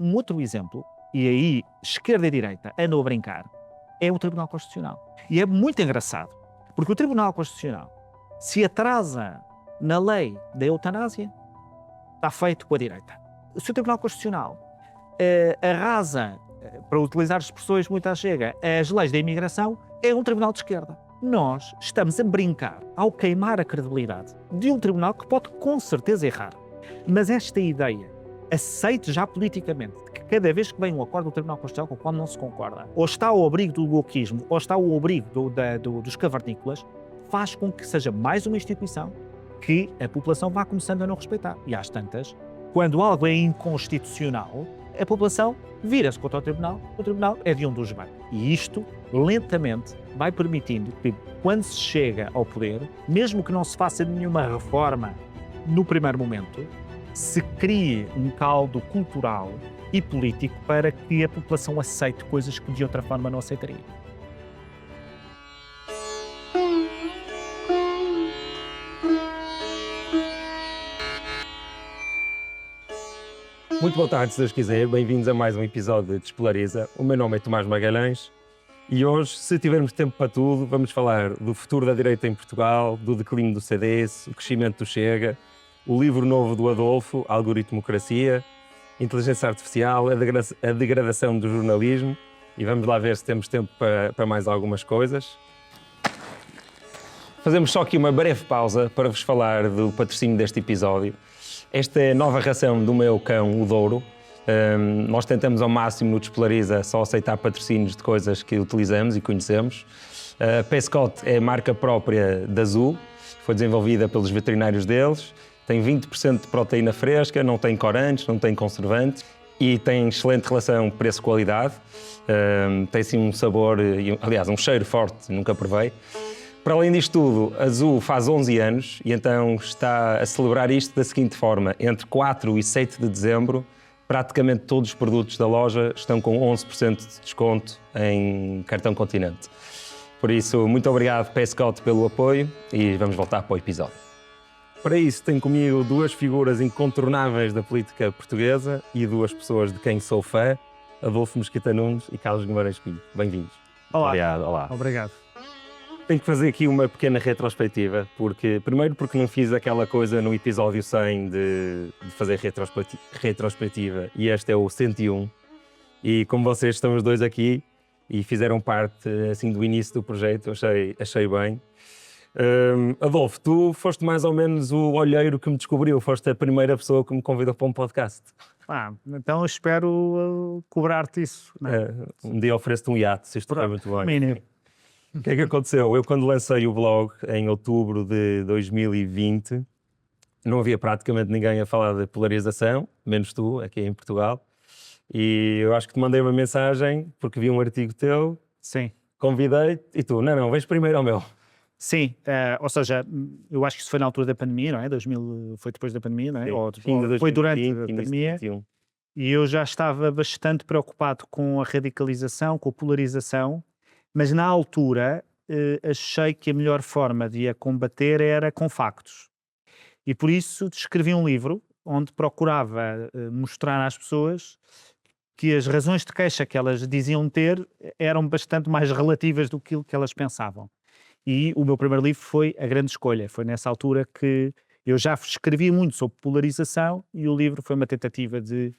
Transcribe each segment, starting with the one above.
Um outro exemplo, e aí esquerda e direita andam a brincar, é o Tribunal Constitucional. E é muito engraçado, porque o Tribunal Constitucional se atrasa na lei da eutanásia, está feito com a direita. Se o Tribunal Constitucional arrasa, para utilizar expressões muito à chega, as leis da imigração, é um tribunal de esquerda. Nós estamos a brincar ao queimar a credibilidade de um tribunal que pode com certeza errar. Mas esta ideia, aceite já politicamente, de que cada vez que vem um acordo do Tribunal Constitucional com o qual não se concorda, ou está ao abrigo do wokismo, ou está ao abrigo dos cavernícolas, faz com que seja mais uma instituição que a população vá começando a não respeitar. E às tantas, quando algo é inconstitucional, a população vira-se contra o Tribunal é de onde os vem. E isto, lentamente, vai permitindo que, quando se chega ao poder, mesmo que não se faça nenhuma reforma no primeiro momento, se crie um caldo cultural e político para que a população aceite coisas que de outra forma não aceitaria. Muito boa tarde, se Deus quiser. Bem-vindos a mais um episódio de Despolariza. O meu nome é Tomás Magalhães e hoje, se tivermos tempo para tudo, vamos falar do futuro da direita em Portugal, do declínio do CDS, o crescimento do Chega, o livro novo do Adolfo, Algoritmocracia, inteligência artificial, a degradação do jornalismo e vamos lá ver se temos tempo para mais algumas coisas. Fazemos só aqui uma breve pausa para vos falar do patrocínio deste episódio. Esta é a nova ração do meu cão, o Douro. Nós tentamos ao máximo no Despolariza só aceitar patrocínios de coisas que utilizamos e conhecemos. A Pescot é a marca própria da Zoo, foi desenvolvida pelos veterinários deles, tem 20% de proteína fresca, não tem corantes, não tem conservantes e tem excelente relação preço-qualidade. Tem sim um sabor, aliás, um cheiro forte, nunca provei. Para além disto tudo, a Zoo faz 11 anos e então está a celebrar isto da seguinte forma. Entre 4 e 7 de dezembro, praticamente todos os produtos da loja estão com 11% de desconto em cartão Continente. Por isso, muito obrigado, Pescot, pelo apoio e vamos voltar para o episódio. Para isso, tenho comigo duas figuras incontornáveis da política portuguesa e duas pessoas de quem sou fã, Adolfo Mesquita Nunes e Carlos Guimarães Pinto. Bem-vindos. Olá. Obrigado, olá. Obrigado. Tenho que fazer aqui uma pequena retrospectiva, primeiro porque não fiz aquela coisa no episódio 100 de fazer retrospectiva e este é o 101 e como vocês estão os dois aqui e fizeram parte assim do início do projeto, achei bem. Adolfo, tu foste mais ou menos o olheiro que me descobriu, foste a primeira pessoa que me convidou para um podcast. Então eu espero cobrar-te isso. Não é? Um dia ofereço-te um iate, se isto for muito bem. Mínimo. O que é que aconteceu? Eu, quando lancei o blog em outubro de 2020, não havia praticamente ninguém a falar de polarização, menos tu, aqui em Portugal. E eu acho que te mandei uma mensagem, porque vi um artigo teu, Sim. convidei-te, e tu, não, vens primeiro ao meu. Sim, ou seja, eu acho que isso foi na altura da pandemia, não é? 2000, foi depois da pandemia, não é? Sim, Ou fim de foi 2020, durante a início de pandemia. 2021. E eu já estava bastante preocupado com a radicalização, com a polarização, mas na altura achei que a melhor forma de a combater era com factos. E por isso escrevi um livro onde procurava mostrar às pessoas que as razões de queixa que elas diziam ter eram bastante mais relativas do que aquilo que elas pensavam. E o meu primeiro livro foi A Grande Escolha. Foi nessa altura que eu já escrevi muito sobre polarização e o livro foi uma tentativa de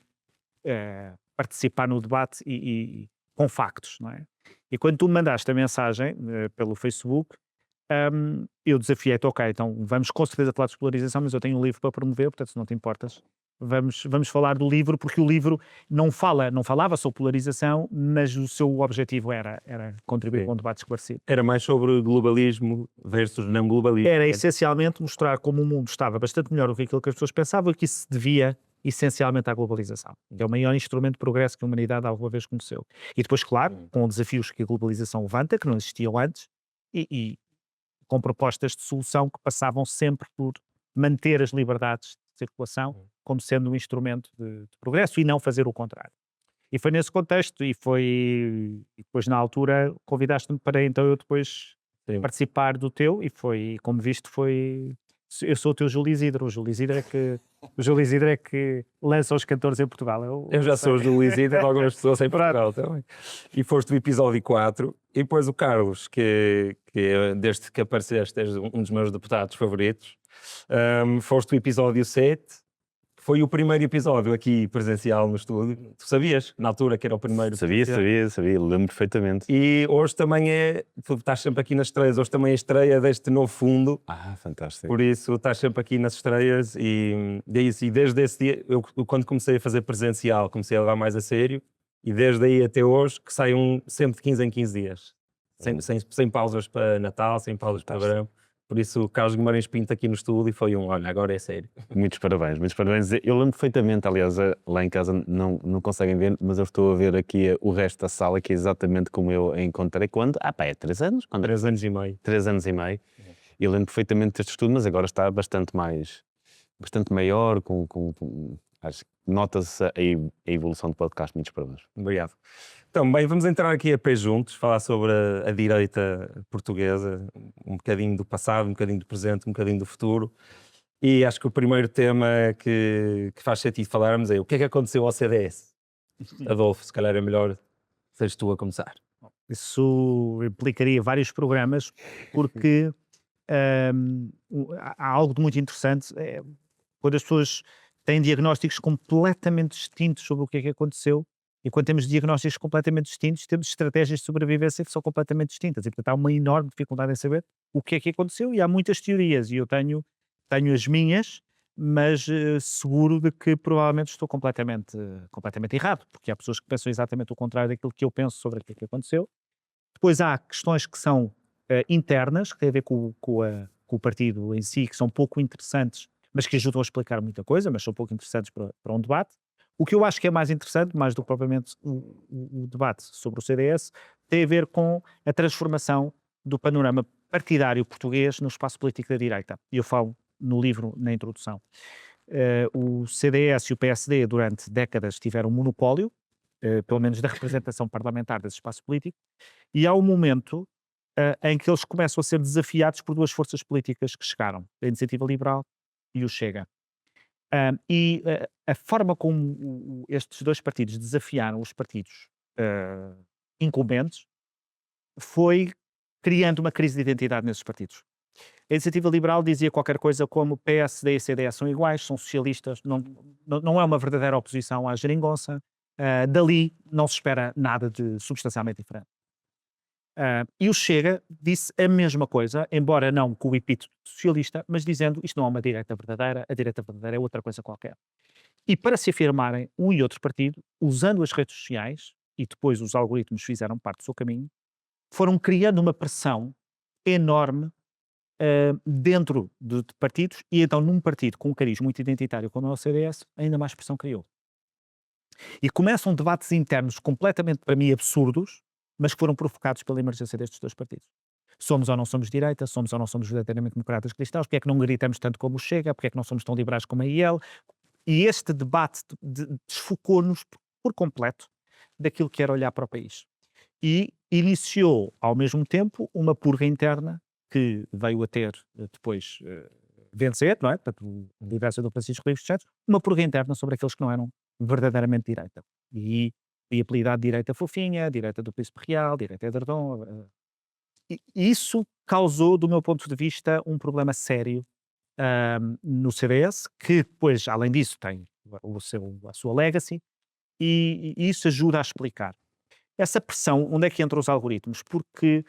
participar no debate e com factos, não é? E quando tu me mandaste a mensagem pelo Facebook, eu desafiei-te, ok, então vamos com certeza falar de polarização, mas eu tenho um livro para promover, portanto, se não te importas, vamos falar do livro, porque o livro não falava sobre polarização, mas o seu objetivo era contribuir com um debate esclarecido. Era mais sobre globalismo versus não globalismo. Era essencialmente mostrar como o mundo estava bastante melhor do que aquilo que as pessoas pensavam e que isso se devia essencialmente à globalização, que é o maior instrumento de progresso que a humanidade alguma vez conheceu. E depois, claro, com desafios que a globalização levanta, que não existiam antes, e com propostas de solução que passavam sempre por manter as liberdades de circulação como sendo um instrumento de progresso e não fazer o contrário. E foi nesse contexto, e depois na altura convidaste-me para então eu depois participar do teu, e foi, como visto, foi Eu sou o teu Júlio Isidro. O Júlio Isidro é que lança os cantores em Portugal. Eu já sou o Júlio Isidro, algumas pessoas em Portugal também. E foste do episódio 4, e depois o Carlos, que desde que apareceste és um dos meus deputados favoritos. Foste do episódio 7, foi o primeiro episódio aqui presencial no estúdio. Tu sabias, na altura, que era o primeiro? Sabia, lembro perfeitamente. E hoje também tu estás sempre aqui nas estreias, hoje também é a estreia deste novo fundo. Fantástico. Por isso, estás sempre aqui nas estreias e é isso. E desde esse dia, eu quando comecei a fazer presencial, comecei a levar mais a sério, e desde aí até hoje, que sai sempre de 15 em 15 dias. Sem pausas para Natal, sem pausas para verão. Por isso, Carlos Guimarães Pinto aqui no estúdio e foi olha, agora é sério. Muitos parabéns, muitos parabéns. Eu lembro perfeitamente, aliás, lá em casa não conseguem ver, mas eu estou a ver aqui o resto da sala, que é exatamente como eu a encontrei quando? É 3 anos? 3 anos e meio. 3 anos e meio. E eu lembro perfeitamente deste estudo, mas agora está bastante maior, acho que nota-se a evolução do podcast. Muitos parabéns. Obrigado. Então, bem, vamos entrar aqui a pé juntos, falar sobre a direita portuguesa, um bocadinho do passado, um bocadinho do presente, um bocadinho do futuro. E acho que o primeiro tema que faz sentido falarmos é o que é que aconteceu ao CDS? Adolfo, se calhar é melhor seres tu a começar. Isso implicaria vários programas, porque há algo de muito interessante, quando as pessoas têm diagnósticos completamente distintos sobre o que é que aconteceu, e quando temos diagnósticos completamente distintos, temos estratégias de sobrevivência que são completamente distintas, e portanto há uma enorme dificuldade em saber o que é que aconteceu, e há muitas teorias, e eu tenho as minhas, mas seguro de que provavelmente estou completamente errado, porque há pessoas que pensam exatamente o contrário daquilo que eu penso sobre aquilo que aconteceu. Depois há questões que são internas, que têm a ver com o partido em si, que são pouco interessantes, mas que ajudam a explicar muita coisa, mas são pouco interessantes para um debate. O que eu acho que é mais interessante, mais do que propriamente o debate sobre o CDS, tem a ver com a transformação do panorama partidário português no espaço político da direita. E eu falo no livro, na introdução. O CDS e o PSD durante décadas tiveram monopólio, pelo menos da representação parlamentar desse espaço político, e há um momento em que eles começam a ser desafiados por duas forças políticas que chegaram, a Iniciativa Liberal e o Chega. A forma como estes dois partidos desafiaram os partidos incumbentes foi criando uma crise de identidade nesses partidos. A Iniciativa Liberal dizia qualquer coisa como PSD e CDS são iguais, são socialistas, não é uma verdadeira oposição à geringonça, dali não se espera nada de substancialmente diferente. E o Chega disse a mesma coisa, embora não com o epíteto socialista, mas dizendo isto não é uma direita verdadeira, a direita verdadeira é outra coisa qualquer. E para se afirmarem um e outro partido, usando as redes sociais, e depois os algoritmos fizeram parte do seu caminho, foram criando uma pressão enorme dentro de partidos, e então num partido com um cariz muito identitário como é o CDS, ainda mais pressão criou. E começam debates internos completamente, para mim, absurdos, mas que foram provocados pela emergência destes dois partidos. Somos ou não somos direita, somos ou não somos verdadeiramente democratas cristãos, porque é que não gritamos tanto como o Chega, porque é que não somos tão liberais como a IEL, e este debate desfocou-nos por completo daquilo que era olhar para o país. E iniciou, ao mesmo tempo, uma purga interna que veio a ter depois vencer, não é? Portanto, a liderança do Francisco Rodrigues dos Santos, uma purga interna sobre aqueles que não eram verdadeiramente direita. E apelidado direita fofinha, direita do Príncipe Real, direita Edredom. E isso causou, do meu ponto de vista, um problema sério no CDS, que depois, além disso, tem a sua legacy, e isso ajuda a explicar. Essa pressão, onde é que entram os algoritmos? Porque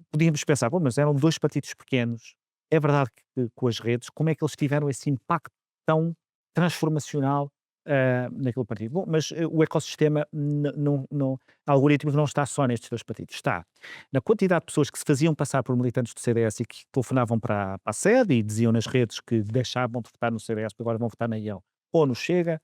podíamos pensar, mas eram dois partidos pequenos, é verdade que com as redes, como é que eles tiveram esse impacto tão transformacional naquele partido? Bom, mas o ecossistema algoritmos não está só nestes dois partidos, está na quantidade de pessoas que se faziam passar por militantes do CDS e que telefonavam para a sede e diziam nas redes que deixavam de votar no CDS porque agora vão votar na IEL ou no Chega.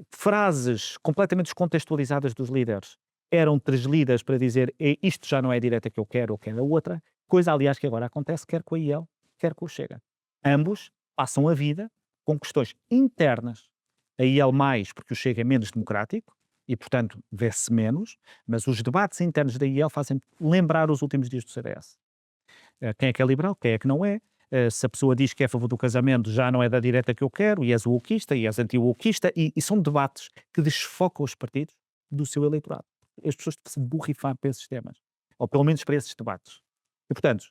Frases completamente descontextualizadas dos líderes eram translidas para dizer isto já não é a direita que eu quero ou quero a outra, coisa aliás que agora acontece quer com a IEL, quer com o Chega. Ambos passam a vida com questões internas, a IEL mais porque o Chega é menos democrático e portanto vê-se menos, mas os debates internos da IEL fazem lembrar os últimos dias do CDS. Quem é que é liberal, quem é que não é, Se a pessoa diz que é a favor do casamento, já não é da direita que eu quero, e és wokeista, e és anti-wokeista, e são debates que desfocam os partidos do seu eleitorado. As pessoas se borrifam para esses temas, ou pelo menos para esses debates. E, portanto,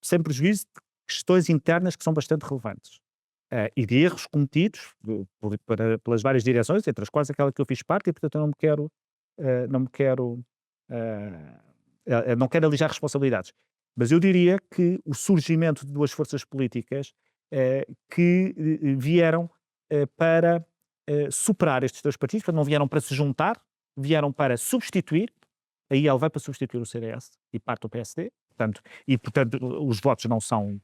sem prejuízo de questões internas que são bastante relevantes. E de erros cometidos pelas várias direções, entre as quais aquela que eu fiz parte, e portanto eu não quero alijar responsabilidades. Mas eu diria que o surgimento de duas forças políticas que vieram para superar estes dois partidos, portanto não vieram para se juntar, vieram para substituir. A IEL vai para substituir o CDS e parte do PSD, portanto os votos não são...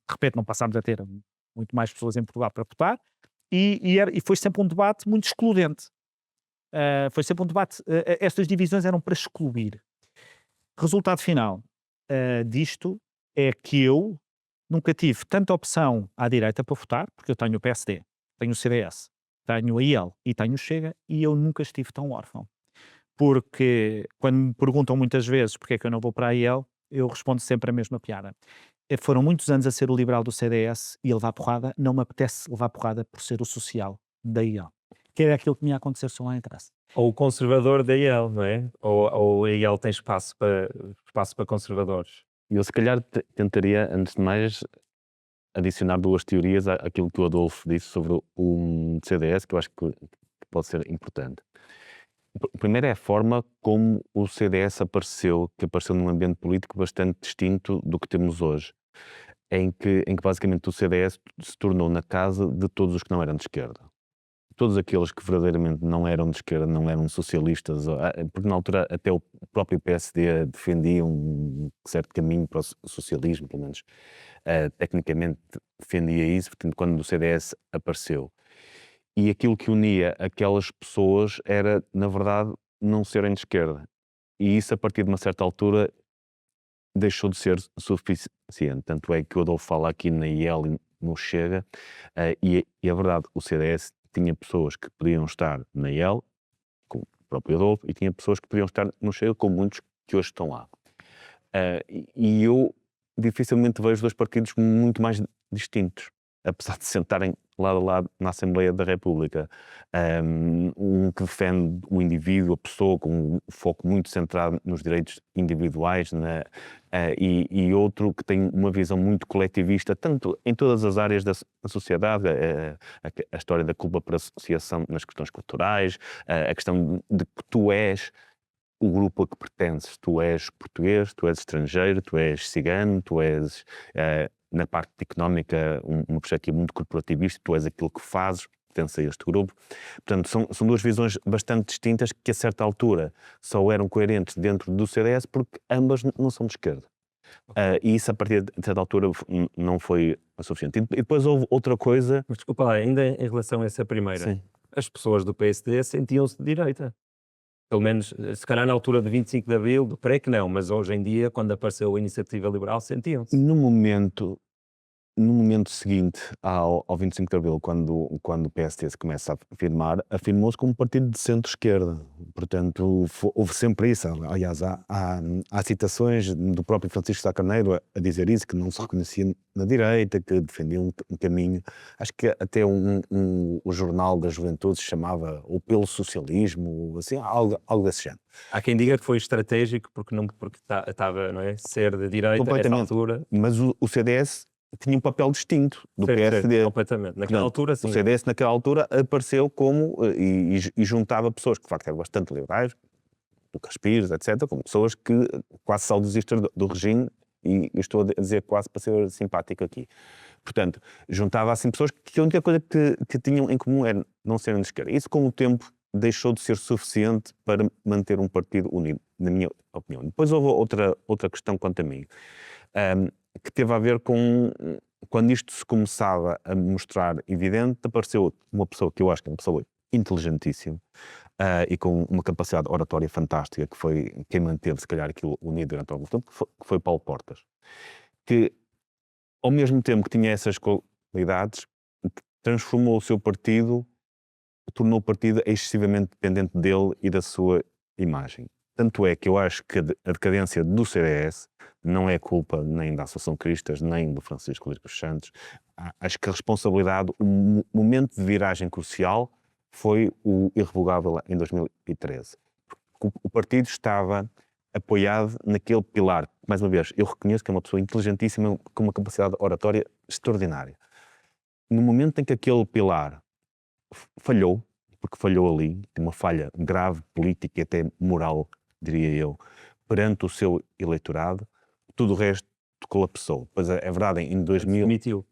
De repente não passámos a ter muito mais pessoas em Portugal para votar, e foi sempre um debate muito excludente. Foi sempre um debate, estas divisões eram para excluir. Resultado final disto é que eu nunca tive tanta opção à direita para votar, porque eu tenho o PSD, tenho o CDS, tenho a IEL e tenho o Chega, e eu nunca estive tão órfão. Porque quando me perguntam muitas vezes porque é que eu não vou para a IEL, eu respondo sempre a mesma piada. Foram muitos anos a ser o liberal do CDS e a levar porrada, não me apetece levar porrada por ser o social da IEL. Que era aquilo que me ia acontecer se eu lá entrasse. Ou o conservador da IEL, não é? Ou a IEL tem espaço para conservadores. Eu se calhar tentaria, antes de mais, adicionar duas teorias àquilo que o Adolfo disse sobre o CDS, que eu acho que pode ser importante. O primeiro é a forma como o CDS apareceu, que apareceu num ambiente político bastante distinto do que temos hoje, em que basicamente o CDS se tornou na casa de todos os que não eram de esquerda. Todos aqueles que verdadeiramente não eram de esquerda, não eram socialistas, porque na altura até o próprio PSD defendia um certo caminho para o socialismo, pelo menos tecnicamente defendia isso, portanto, quando o CDS apareceu. E aquilo que unia aquelas pessoas era, na verdade, não serem de esquerda. E isso, a partir de uma certa altura, deixou de ser suficiente. Tanto é que o Adolfo fala aqui na IEL e no Chega, e é verdade, o CDS tinha pessoas que podiam estar na IEL, com o próprio Adolfo, e tinha pessoas que podiam estar no Chega, com muitos que hoje estão lá. E eu dificilmente vejo dois partidos muito mais distintos, apesar de sentarem lado a lado na Assembleia da República. Um que defende o indivíduo, a pessoa, com um foco muito centrado nos direitos individuais, e outro que tem uma visão muito coletivista, tanto em todas as áreas da sociedade, a história da culpa por associação nas questões culturais, a questão de que tu és o grupo a que pertences, tu és português, tu és estrangeiro, tu és cigano, tu és, na parte económica, uma perspectiva muito corporativista, tu és aquilo que fazes, pertence a este grupo. Portanto, são duas visões bastante distintas que a certa altura só eram coerentes dentro do CDS porque ambas não são de esquerda. E isso a partir de certa altura não foi suficiente. E depois houve outra coisa... Mas desculpa lá, ainda em relação a essa primeira, Sim. As pessoas do PSD sentiam-se de direita. Pelo menos, se calhar na altura de 25 de Abril, do PREC não, mas hoje em dia, quando apareceu a Iniciativa Liberal, sentiam-se. No momento seguinte ao 25 de Abril, quando o PSD se começa a afirmar, afirmou-se como um partido de centro-esquerda. Portanto, houve sempre isso. Aliás, há citações do próprio Francisco Sá Carneiro a dizer isso, que não se reconhecia na direita, que defendia um caminho. Acho que até o jornal da juventude se chamava o Pelo Socialismo, assim, algo desse género. Há quem diga que foi estratégico porque estava, não é, ser de direita nessa altura. Mas o CDS tinha um papel distinto do PSD. Certo, completamente. Naquela altura, sim. O CDS, naquela altura, apareceu como, e juntava pessoas que, de facto, eram bastante liberais, do Caspires, etc., como pessoas que quase saudosistas do regime, e estou a dizer quase para ser simpático aqui. Portanto, juntava assim pessoas que a única coisa que tinham em comum era não serem de esquerda. Isso, com o tempo, deixou de ser suficiente para manter um partido unido, na minha opinião. Depois houve outra questão quanto a mim, que teve a ver com, quando isto se começava a mostrar evidente, apareceu uma pessoa que eu acho que é uma pessoa inteligentíssima e com uma capacidade oratória fantástica, que foi quem manteve, se calhar, aquilo unido durante algum tempo, que foi Paulo Portas, que, ao mesmo tempo que tinha essas qualidades, transformou o seu partido, tornou o partido excessivamente dependente dele e da sua imagem. Tanto é que eu acho que a decadência do CDS não é culpa nem da Associação Cristas, nem do Francisco Rodrigues dos Santos. Acho que a responsabilidade, o momento de viragem crucial foi o irrevogável em 2013. O partido estava apoiado naquele pilar. Mais uma vez, eu reconheço que é uma pessoa inteligentíssima, com uma capacidade oratória extraordinária. No momento em que aquele pilar falhou, porque falhou ali, uma falha grave, política e até moral, diria eu, perante o seu eleitorado, tudo o resto colapsou. Pois é verdade, em 2000... Demitiu.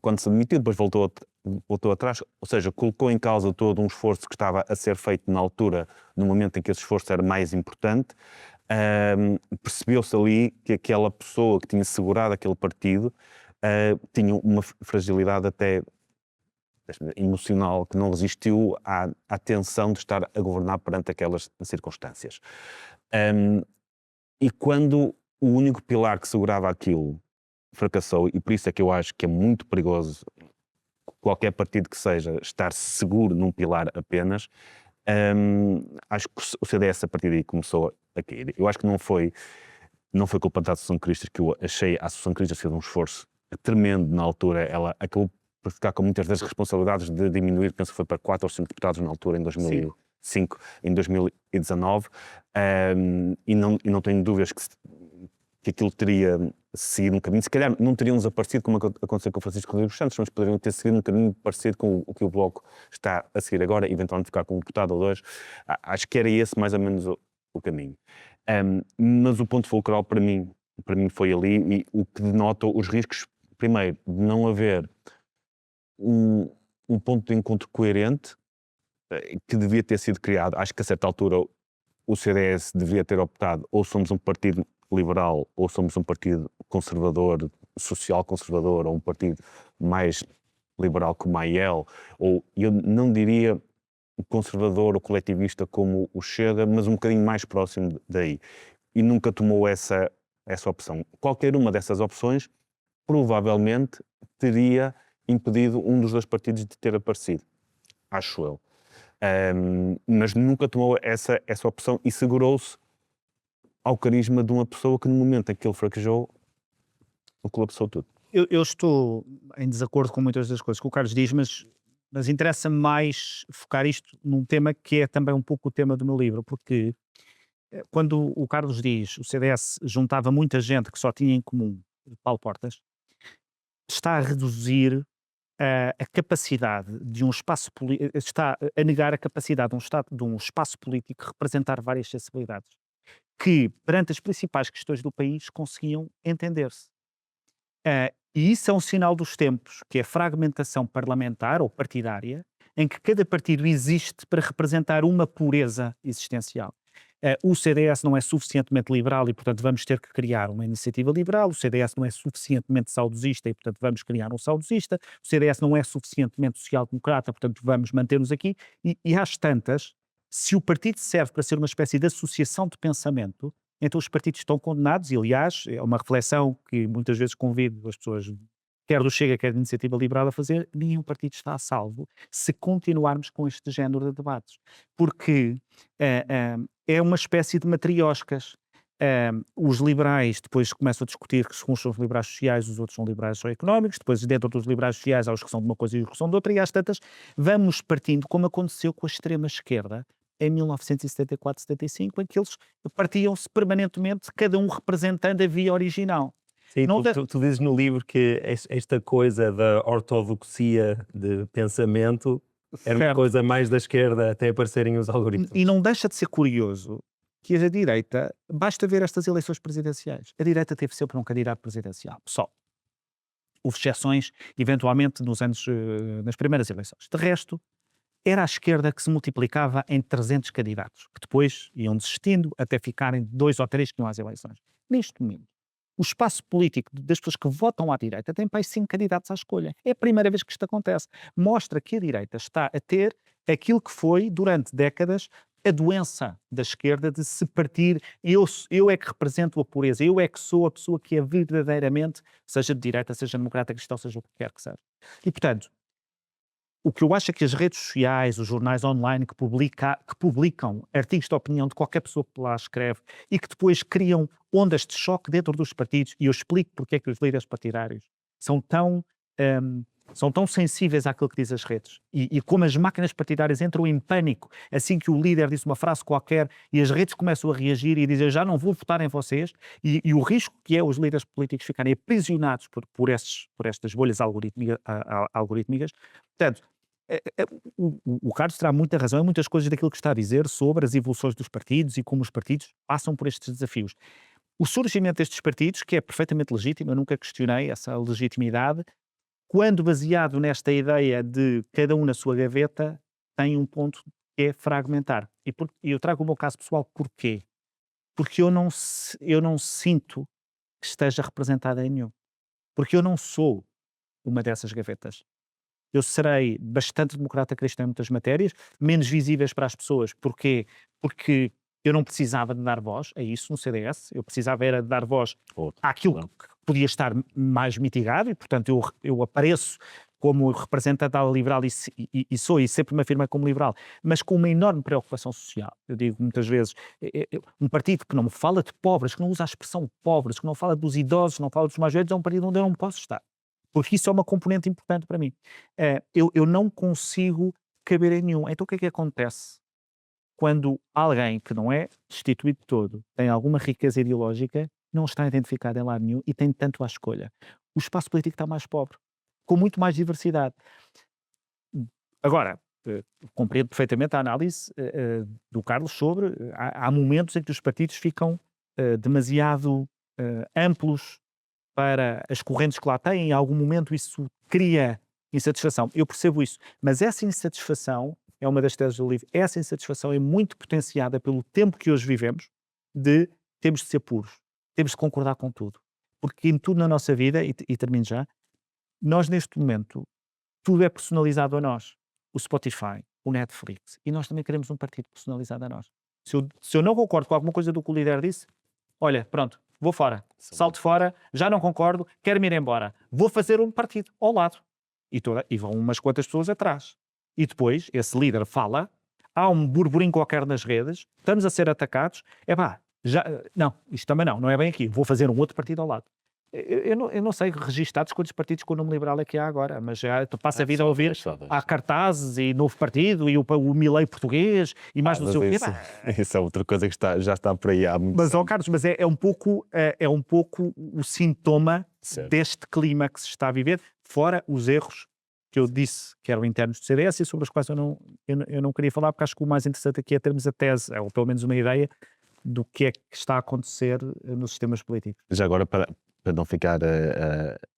Quando se demitiu, depois voltou atrás, ou seja, colocou em causa todo um esforço que estava a ser feito na altura, no momento em que esse esforço era mais importante. Percebeu-se ali que aquela pessoa que tinha segurado aquele partido tinha uma fragilidade até emocional, que não resistiu à tensão de estar a governar perante aquelas circunstâncias. E quando o único pilar que segurava aquilo fracassou, e por isso é que eu acho que é muito perigoso qualquer partido que seja estar seguro num pilar apenas, acho que o CDS a partir daí começou a cair. Eu acho que não foi culpa da Associação Cristas, que eu achei a Associação Cristas fez um esforço tremendo na altura. Ela acabou por ficar com muitas das responsabilidades de diminuir, penso que foi para 4 ou 5 deputados na altura, em 2005, em 2019, e não tenho dúvidas que aquilo teria seguido um caminho. Se calhar não teriam desaparecido como aconteceu com o Francisco Rodrigues dos Santos, mas poderiam ter seguido um caminho parecido com o que o Bloco está a seguir agora, eventualmente ficar com um deputado ou dois. Acho que era esse mais ou menos o caminho. Mas o ponto fulcral para mim foi ali, e o que denota os riscos, primeiro, de não haver um ponto de encontro coerente que devia ter sido criado. Acho que a certa altura o CDS deveria ter optado: ou somos um partido liberal, ou somos um partido conservador, social conservador, ou um partido mais liberal como a AIL, ou eu não diria conservador ou coletivista como o Chega, mas um bocadinho mais próximo daí. E nunca tomou essa opção. Qualquer uma dessas opções provavelmente teria impedido um dos dois partidos de ter aparecido, acho eu. Mas nunca tomou essa opção e segurou-se ao carisma de uma pessoa que, no momento em que ele fraquejou, colapsou tudo. Eu estou em desacordo com muitas das coisas que o Carlos diz, mas interessa-me mais focar isto num tema que é também um pouco o tema do meu livro, porque quando o Carlos diz o CDS juntava muita gente que só tinha em comum Paulo Portas, está a reduzir a capacidade de um espaço político, está a negar a capacidade de um espaço político representar várias sensibilidades, que perante as principais questões do país conseguiam entender-se. E isso é um sinal dos tempos, que é a fragmentação parlamentar ou partidária, em que cada partido existe para representar uma pureza existencial. O CDS não é suficientemente liberal e, portanto, vamos ter que criar uma iniciativa liberal. O CDS não é suficientemente saudosista e, portanto, vamos criar um saudosista. O CDS não é suficientemente social-democrata, portanto, vamos manter-nos aqui. E às tantas, se o partido serve para ser uma espécie de associação de pensamento, então os partidos estão condenados, e aliás, é uma reflexão que muitas vezes convido as pessoas, quer do Chega, quer da Iniciativa Liberal, a fazer: nenhum partido está a salvo se continuarmos com este género de debates. Porque é uma espécie de matrioscas. Os liberais depois começam a discutir que uns são os liberais sociais, os outros são liberais só económicos, depois dentro dos liberais sociais há os que são de uma coisa e os que são de outra, e às tantas vamos partindo, como aconteceu com a extrema-esquerda, em 1974-75, em que eles partiam-se permanentemente, cada um representando a via original. Sim, tu dizes no livro que esta coisa da ortodoxia de pensamento era uma coisa mais da esquerda até aparecerem os algoritmos. E não deixa de ser curioso que a direita, basta ver estas eleições presidenciais, a direita teve sempre um candidato presidencial, só. Houve exceções, eventualmente, nas primeiras eleições. De resto, era a esquerda que se multiplicava em 300 candidatos, que depois iam desistindo até ficarem 2 ou 3 que iam às eleições. Neste momento, o espaço político das pessoas que votam à direita tem para 5 candidatos à escolha. É a primeira vez que isto acontece. Mostra que a direita está a ter aquilo que foi, durante décadas, a doença da esquerda de se partir: eu é que represento a pureza, eu é que sou a pessoa que é verdadeiramente, seja de direita, seja democrata, cristão, seja o que quer que seja. E, portanto, O que eu acho é que as redes sociais, os jornais online que publicam artigos de opinião de qualquer pessoa que lá escreve e que depois criam ondas de choque dentro dos partidos, e eu explico porque é que os líderes partidários são tão sensíveis àquilo que diz as redes. E como as máquinas partidárias entram em pânico assim que o líder diz uma frase qualquer e as redes começam a reagir e dizem já não vou votar em vocês, e o risco que é os líderes políticos ficarem aprisionados por estas bolhas algorítmicas. Portanto, o Carlos terá muita razão em muitas coisas daquilo que está a dizer sobre as evoluções dos partidos e como os partidos passam por estes desafios. O surgimento destes partidos, que é perfeitamente legítimo, eu nunca questionei essa legitimidade, quando baseado nesta ideia de cada um na sua gaveta, tem um ponto que é fragmentar. E eu trago o meu caso pessoal, porquê? Porque eu não sinto que esteja representada em nenhum. Porque eu não sou uma dessas gavetas. Eu serei bastante democrata cristão em muitas matérias, menos visíveis para as pessoas. Porquê? Porque eu não precisava de dar voz a isso no CDS, eu precisava era de dar voz àquilo que podia estar mais mitigado e, portanto, eu apareço como representante liberal e sou, e sempre me afirmo como liberal, mas com uma enorme preocupação social. Eu digo muitas vezes, um partido que não me fala de pobres, que não usa a expressão pobres, que não fala dos idosos, não fala dos mais velhos, é um partido onde eu não posso estar. Porque isso é uma componente importante para mim. Eu não consigo caber em nenhum. Então o que é que acontece? Quando alguém que não é destituído de todo, tem alguma riqueza ideológica, não está identificado em lado nenhum e tem tanto à escolha. O espaço político está mais pobre, com muito mais diversidade. Agora, compreendo perfeitamente a análise do Carlos sobre há momentos em que os partidos ficam demasiado amplos para as correntes que lá têm, em algum momento isso cria insatisfação. Eu percebo isso, mas essa insatisfação é uma das teses do livro. Essa insatisfação é muito potenciada pelo tempo que hoje vivemos de temos de ser puros, temos de concordar com tudo. Porque em tudo na nossa vida, e termino já, nós neste momento, tudo é personalizado a nós. O Spotify, o Netflix, e nós também queremos um partido personalizado a nós. Se eu não concordo com alguma coisa do que o líder disse, olha, pronto, vou fora, salto fora, já não concordo, quero-me ir embora. Vou fazer um partido ao lado. E vão umas quantas pessoas atrás. E depois, esse líder fala, há um burburinho qualquer nas redes, estamos a ser atacados, não, isto também não é bem aqui, vou fazer um outro partido ao lado. Eu não sei registados quantos partidos com o nome liberal é que há agora, mas já passa a vida a ouvir, há cartazes e novo partido e o Milei português e mais não sei o quê. Isso é outra coisa que já está por aí há muito tempo. Carlos, mas é um pouco o sintoma deste clima que se está a viver, fora os erros que eu disse que eram internos do CDS e sobre os quais eu não queria falar, porque acho que o mais interessante aqui é termos a tese, ou pelo menos uma ideia do que é que está a acontecer nos sistemas políticos. Já agora, para não ficar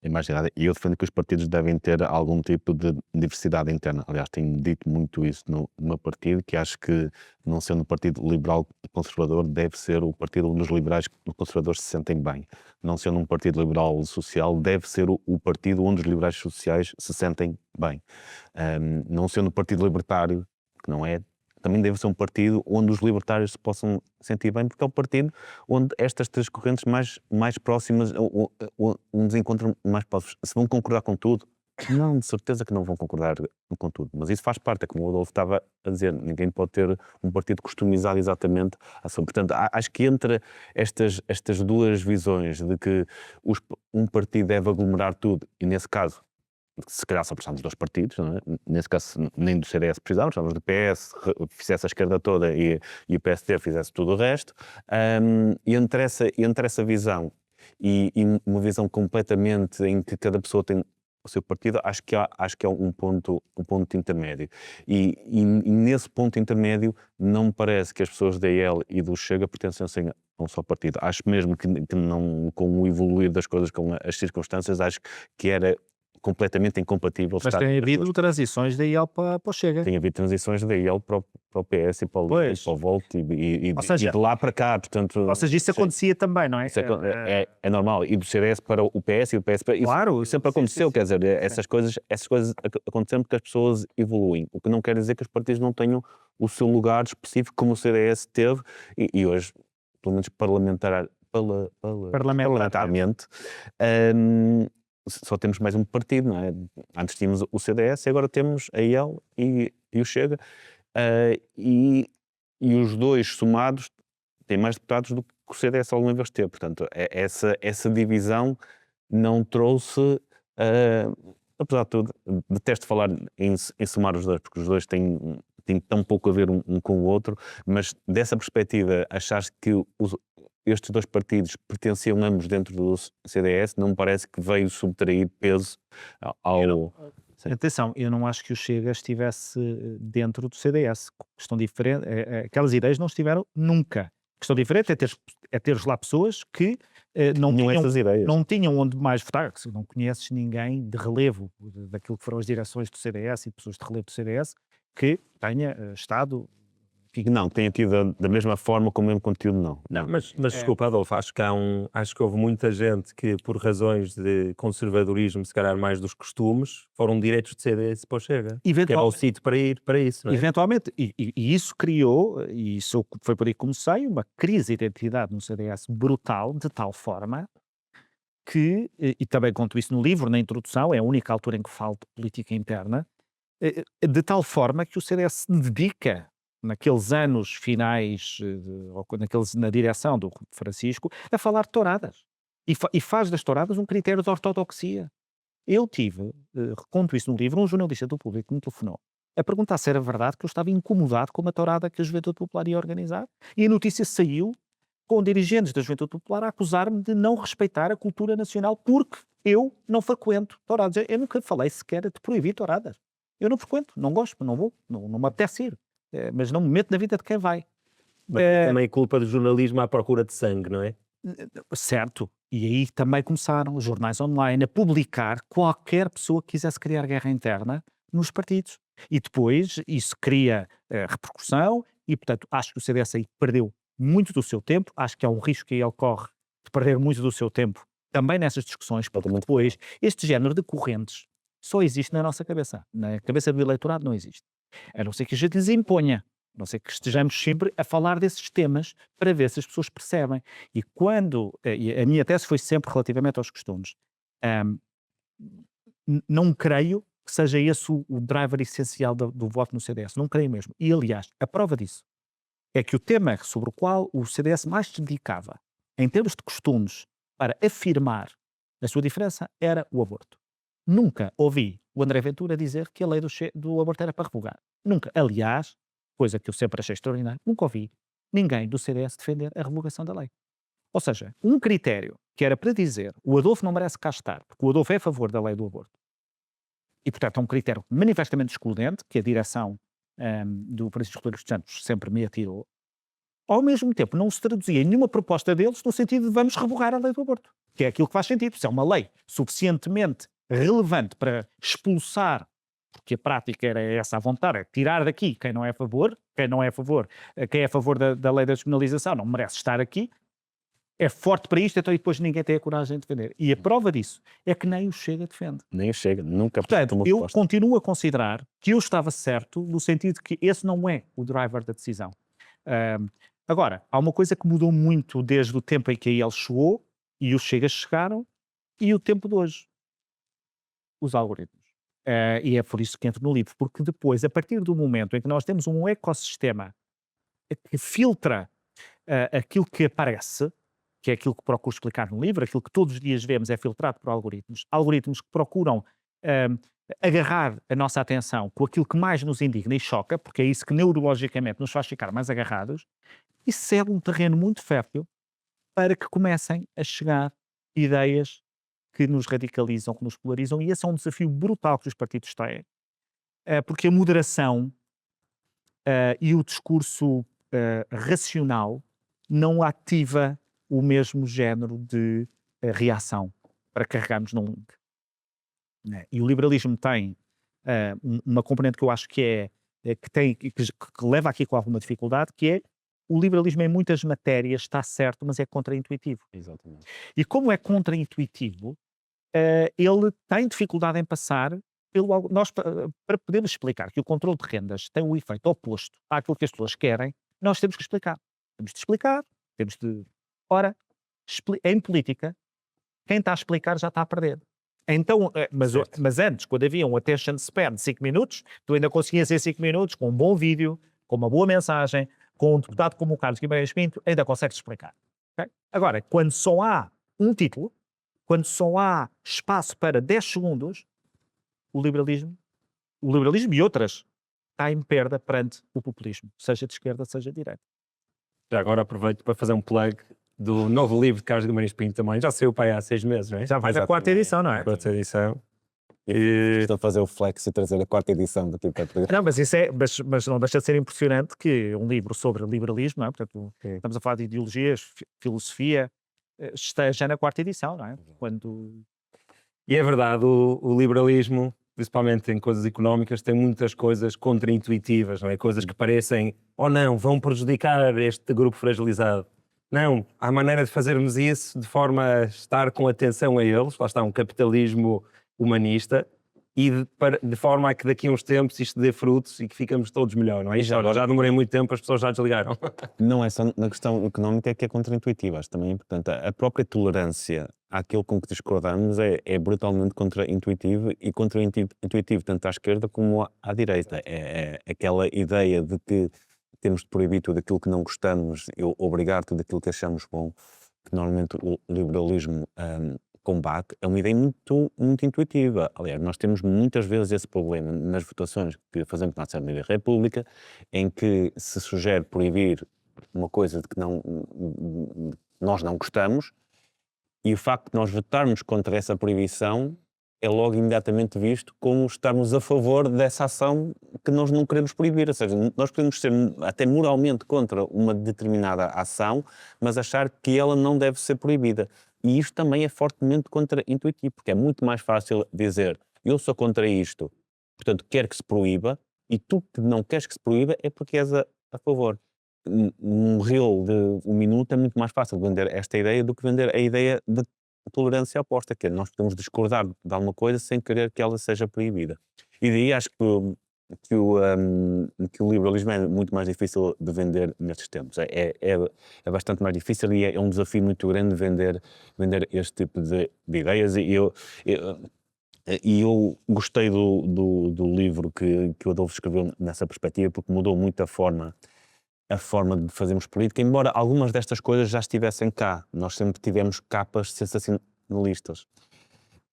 imaginada, e eu defendo que os partidos devem ter algum tipo de diversidade interna. Aliás, tenho dito muito isso no meu partido, que acho que, não sendo um partido liberal conservador, deve ser o partido onde os liberais conservadores se sentem bem. Não sendo um partido liberal social, deve ser o partido onde os liberais sociais se sentem bem. Não sendo um partido libertário, que não é, também deve ser um partido onde os libertários se possam sentir bem, porque é o partido onde estas três correntes mais próximas, onde se encontram mais próximos. Se vão concordar com tudo? Não, de certeza que não vão concordar com tudo. Mas isso faz parte, é como o Adolfo estava a dizer, ninguém pode ter um partido customizado exatamente à sua. Portanto, acho que entre estas duas visões de que um partido deve aglomerar tudo, e nesse caso, se calhar só precisamos de dois partidos, não é? Nesse caso nem do CDS precisávamos do PS, fizesse a esquerda toda e o PSD fizesse tudo o resto, e entre essa visão e uma visão completamente em que cada pessoa tem o seu partido, acho que é um ponto intermédio. E nesse ponto intermédio não me parece que as pessoas da IEL e do Chega pertencem a um só partido. Acho mesmo que não, com o evoluir das coisas, com as circunstâncias, acho que era completamente incompatível. Mas tem havido transições da IEL para o Chega. Tem havido transições da IEL para o PS e para o Volt e de lá para cá, portanto... Ou seja, isso acontecia também, não é? Isso é normal. E do CDS para o PS e do PS para... Claro. Isso sempre aconteceu, quer dizer, essas coisas acontecem porque as pessoas evoluem. O que não quer dizer que os partidos não tenham o seu lugar específico, como o CDS teve, e hoje, pelo menos parlamentarmente, só temos mais um partido, não é? Antes tínhamos o CDS e agora temos a IEL e o Chega. E os dois somados têm mais deputados do que o CDS alguma vez teve. Portanto, essa divisão não trouxe, apesar de tudo, detesto falar em somar os dois, porque os dois têm tão pouco a ver um com o outro, mas dessa perspectiva, achares que estes dois partidos pertenciam ambos dentro do CDS, não me parece que veio subtrair peso ao... Atenção, eu não acho que o Chega estivesse dentro do CDS. Questão diferente, aquelas ideias não estiveram nunca. Questão diferente é teres lá pessoas que não tinham onde mais votar, que se não conheces ninguém de relevo daquilo que foram as direções do CDS e pessoas de relevo do CDS que tenha estado... Não, tenha tido da mesma forma, com o mesmo conteúdo, não. Mas desculpa, Adolfo, acho que houve muita gente que, por razões de conservadorismo, se calhar mais dos costumes, foram diretos de CDS para o Chega. Que era o sítio para ir para isso, não é? Eventualmente, e isso criou, e isso foi por aí que comecei, uma crise de identidade no CDS brutal, de tal forma que, e também conto isso no livro, na introdução, é a única altura em que falo de política interna, de tal forma que o CDS se dedica, naqueles anos finais, na direção do Francisco, a falar de touradas. E faz das touradas um critério de ortodoxia. Eu tive, conto isso no livro, um jornalista do Público que me telefonou a perguntar se era verdade que eu estava incomodado com uma tourada que a Juventude Popular ia organizar, e a notícia saiu com dirigentes da Juventude Popular a acusar-me de não respeitar a cultura nacional porque eu não frequento touradas. Eu nunca falei sequer de proibir touradas. Eu não frequento, não gosto, não vou, não me apetece ir. Mas não me meto na vida de quem vai. Mas também é culpa do jornalismo à procura de sangue, não é? Certo. E aí também começaram os jornais online a publicar qualquer pessoa que quisesse criar guerra interna nos partidos. E depois isso cria repercussão e, portanto, acho que o CDS aí perdeu muito do seu tempo. Acho que há um risco que ele corre de perder muito do seu tempo também nessas discussões, porque depois este género de correntes só existe na nossa cabeça. Na cabeça do eleitorado não existe. A não ser que a gente lhes imponha, a não ser que estejamos sempre a falar desses temas para ver se as pessoas percebem. E e a minha tese foi sempre relativamente aos costumes. Não creio que seja esse o driver essencial do voto no CDS, não creio mesmo. E aliás, a prova disso é que o tema sobre o qual o CDS mais se dedicava, em termos de costumes, para afirmar a sua diferença, era o aborto. Nunca ouvi o André Ventura dizer que a lei do aborto era para revogar. Nunca. Aliás, coisa que eu sempre achei extraordinária, nunca ouvi ninguém do CDS defender a revogação da lei. Ou seja, um critério que era para dizer o Adolfo não merece cá estar, porque o Adolfo é a favor da lei do aborto. E, portanto, é um critério manifestamente excludente, que a direção do Francisco Rodrigues dos Santos sempre me atirou. Ao mesmo tempo, não se traduzia em nenhuma proposta deles no sentido de vamos revogar a lei do aborto, que é aquilo que faz sentido. Se é uma lei suficientemente relevante para expulsar, porque a prática era essa à vontade, é tirar daqui quem é a favor da lei da despenalização não merece estar aqui, é forte para isto, então e depois ninguém tem a coragem de defender. E a prova disso é que nem o Chega defende. Nem o Chega, nunca. Portanto, eu continuo a considerar que eu estava certo no sentido de que esse não é o driver da decisão. Agora, há uma coisa que mudou muito desde o tempo em que a IEL chegou e os Chegas chegaram e o tempo de hoje. Os algoritmos. E é por isso que entro no livro, porque depois, a partir do momento em que nós temos um ecossistema que filtra aquilo que aparece, que é aquilo que procuro explicar no livro, aquilo que todos os dias vemos é filtrado por algoritmos que procuram agarrar a nossa atenção com aquilo que mais nos indigna e choca, porque é isso que neurologicamente nos faz ficar mais agarrados, e cede um terreno muito fértil para que comecem a chegar ideias que nos radicalizam, que nos polarizam, e esse é um desafio brutal que os partidos têm, porque a moderação e o discurso racional não ativa o mesmo género de reação para carregarmos num link. E o liberalismo tem uma componente que eu acho que leva aqui com alguma dificuldade, que é o liberalismo em muitas matérias está certo, mas é contraintuitivo. Exatamente. E como é contraintuitivo, ele tem dificuldade em passar pelo... Nós, para podermos explicar que o controle de rendas tem um efeito oposto àquilo que as pessoas querem, nós temos que explicar. Temos de explicar, temos de... Ora, em política, quem está a explicar já está a perder. Então, mas antes, quando havia um attention span de 5 minutos, tu ainda conseguias em 5 minutos, com um bom vídeo, com uma boa mensagem, com um deputado como o Carlos Guimarães Pinto, ainda consegues explicar. Okay? Agora, quando só há um título, quando só há espaço para 10 segundos, o liberalismo e outras está em perda perante o populismo, seja de esquerda, seja de direita. Já agora aproveito para fazer um plug do novo livro de Carlos Guimarães Pinto também. Já saiu para aí há 6 meses, não é? Já vai na 4ª edição, não é? 4ª edição. Estou a fazer o flex e trazer a 4ª edição daqui para trás. Não, mas não deixa de ser impressionante que um livro sobre liberalismo, não é? Portanto, estamos a falar de ideologias, filosofia, esteja na 4ª edição, não é? E é verdade, o liberalismo, principalmente em coisas económicas, tem muitas coisas contraintuitivas, não é? Coisas que parecem, não, vão prejudicar este grupo fragilizado. Não, há maneira de fazermos isso de forma a estar com atenção a eles, lá está um capitalismo humanista, e de forma a que daqui a uns tempos isto dê frutos e que ficamos todos melhor, não é? Já demorei muito tempo, as pessoas já desligaram. Não é só na questão económica que é contraintuitiva, acho também é importante. A própria tolerância àquilo com que discordamos é brutalmente contraintuitivo e contraintuitivo tanto à esquerda como à direita. É aquela ideia de que temos de proibir tudo aquilo que não gostamos e obrigar tudo aquilo que achamos bom, que normalmente o liberalismo combate, é uma ideia muito, muito intuitiva. Aliás, nós temos muitas vezes esse problema nas votações que fazemos na Assembleia da República, em que se sugere proibir uma coisa de que nós não gostamos, e o facto de nós votarmos contra essa proibição é logo imediatamente visto como estarmos a favor dessa ação que nós não queremos proibir. Ou seja, nós podemos ser até moralmente contra uma determinada ação, mas achar que ela não deve ser proibida. E isto também é fortemente contraintuitivo, porque é muito mais fácil dizer eu sou contra isto, portanto quero que se proíba, e tu que não queres que se proíba é porque és a favor. Num reel de 1 minuto é muito mais fácil vender esta ideia do que vender a ideia de tolerância oposta, que é nós podemos discordar de alguma coisa sem querer que ela seja proibida. E daí acho que o liberalismo é muito mais difícil de vender nestes tempos. É bastante mais difícil e é um desafio muito grande vender este tipo de ideias. E eu gostei do livro que o Adolfo escreveu nessa perspectiva, porque mudou muito a forma de fazermos política, embora algumas destas coisas já estivessem cá. Nós sempre tivemos capas sensacionalistas.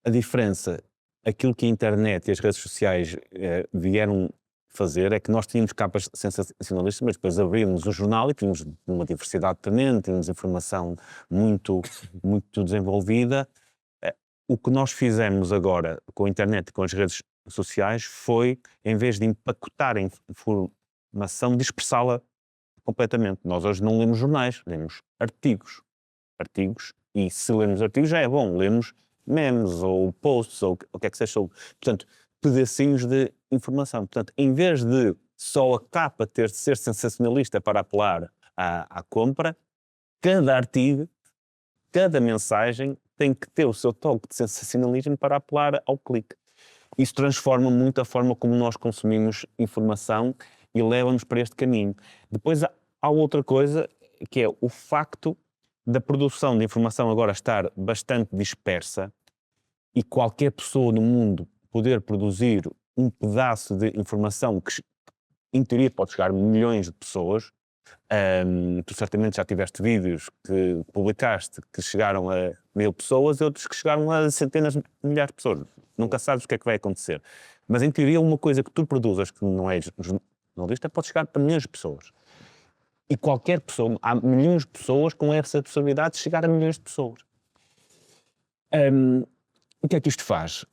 A diferença, aquilo que a internet e as redes sociais vieram fazer é que nós tínhamos capas sensacionalistas, mas depois abrimos o jornal e tínhamos uma diversidade tremenda, tínhamos informação muito, muito desenvolvida. O que nós fizemos agora com a internet e com as redes sociais foi, em vez de empacotar a informação, dispersá-la completamente. Nós hoje não lemos jornais, lemos artigos, e se lemos artigos já é bom, lemos memes ou posts ou o que é que seja. Portanto, pedacinhos de informação. Portanto, em vez de só a capa ter de ser sensacionalista para apelar à compra, cada artigo, cada mensagem tem que ter o seu toque de sensacionalismo para apelar ao clique. Isso transforma muito a forma como nós consumimos informação e leva-nos para este caminho. Depois há outra coisa, que é o facto da produção de informação agora estar bastante dispersa e qualquer pessoa no mundo poder produzir um pedaço de informação que, em teoria, pode chegar a milhões de pessoas. Tu certamente já tiveste vídeos que publicaste que chegaram a 1000 pessoas e outros que chegaram a centenas de milhares de pessoas. Nunca sabes o que é que vai acontecer. Mas, em teoria, uma coisa que tu produzas que não és jornalista pode chegar para milhões de pessoas. E qualquer pessoa, há milhões de pessoas com essa possibilidade de chegar a milhões de pessoas. O que é que isto faz?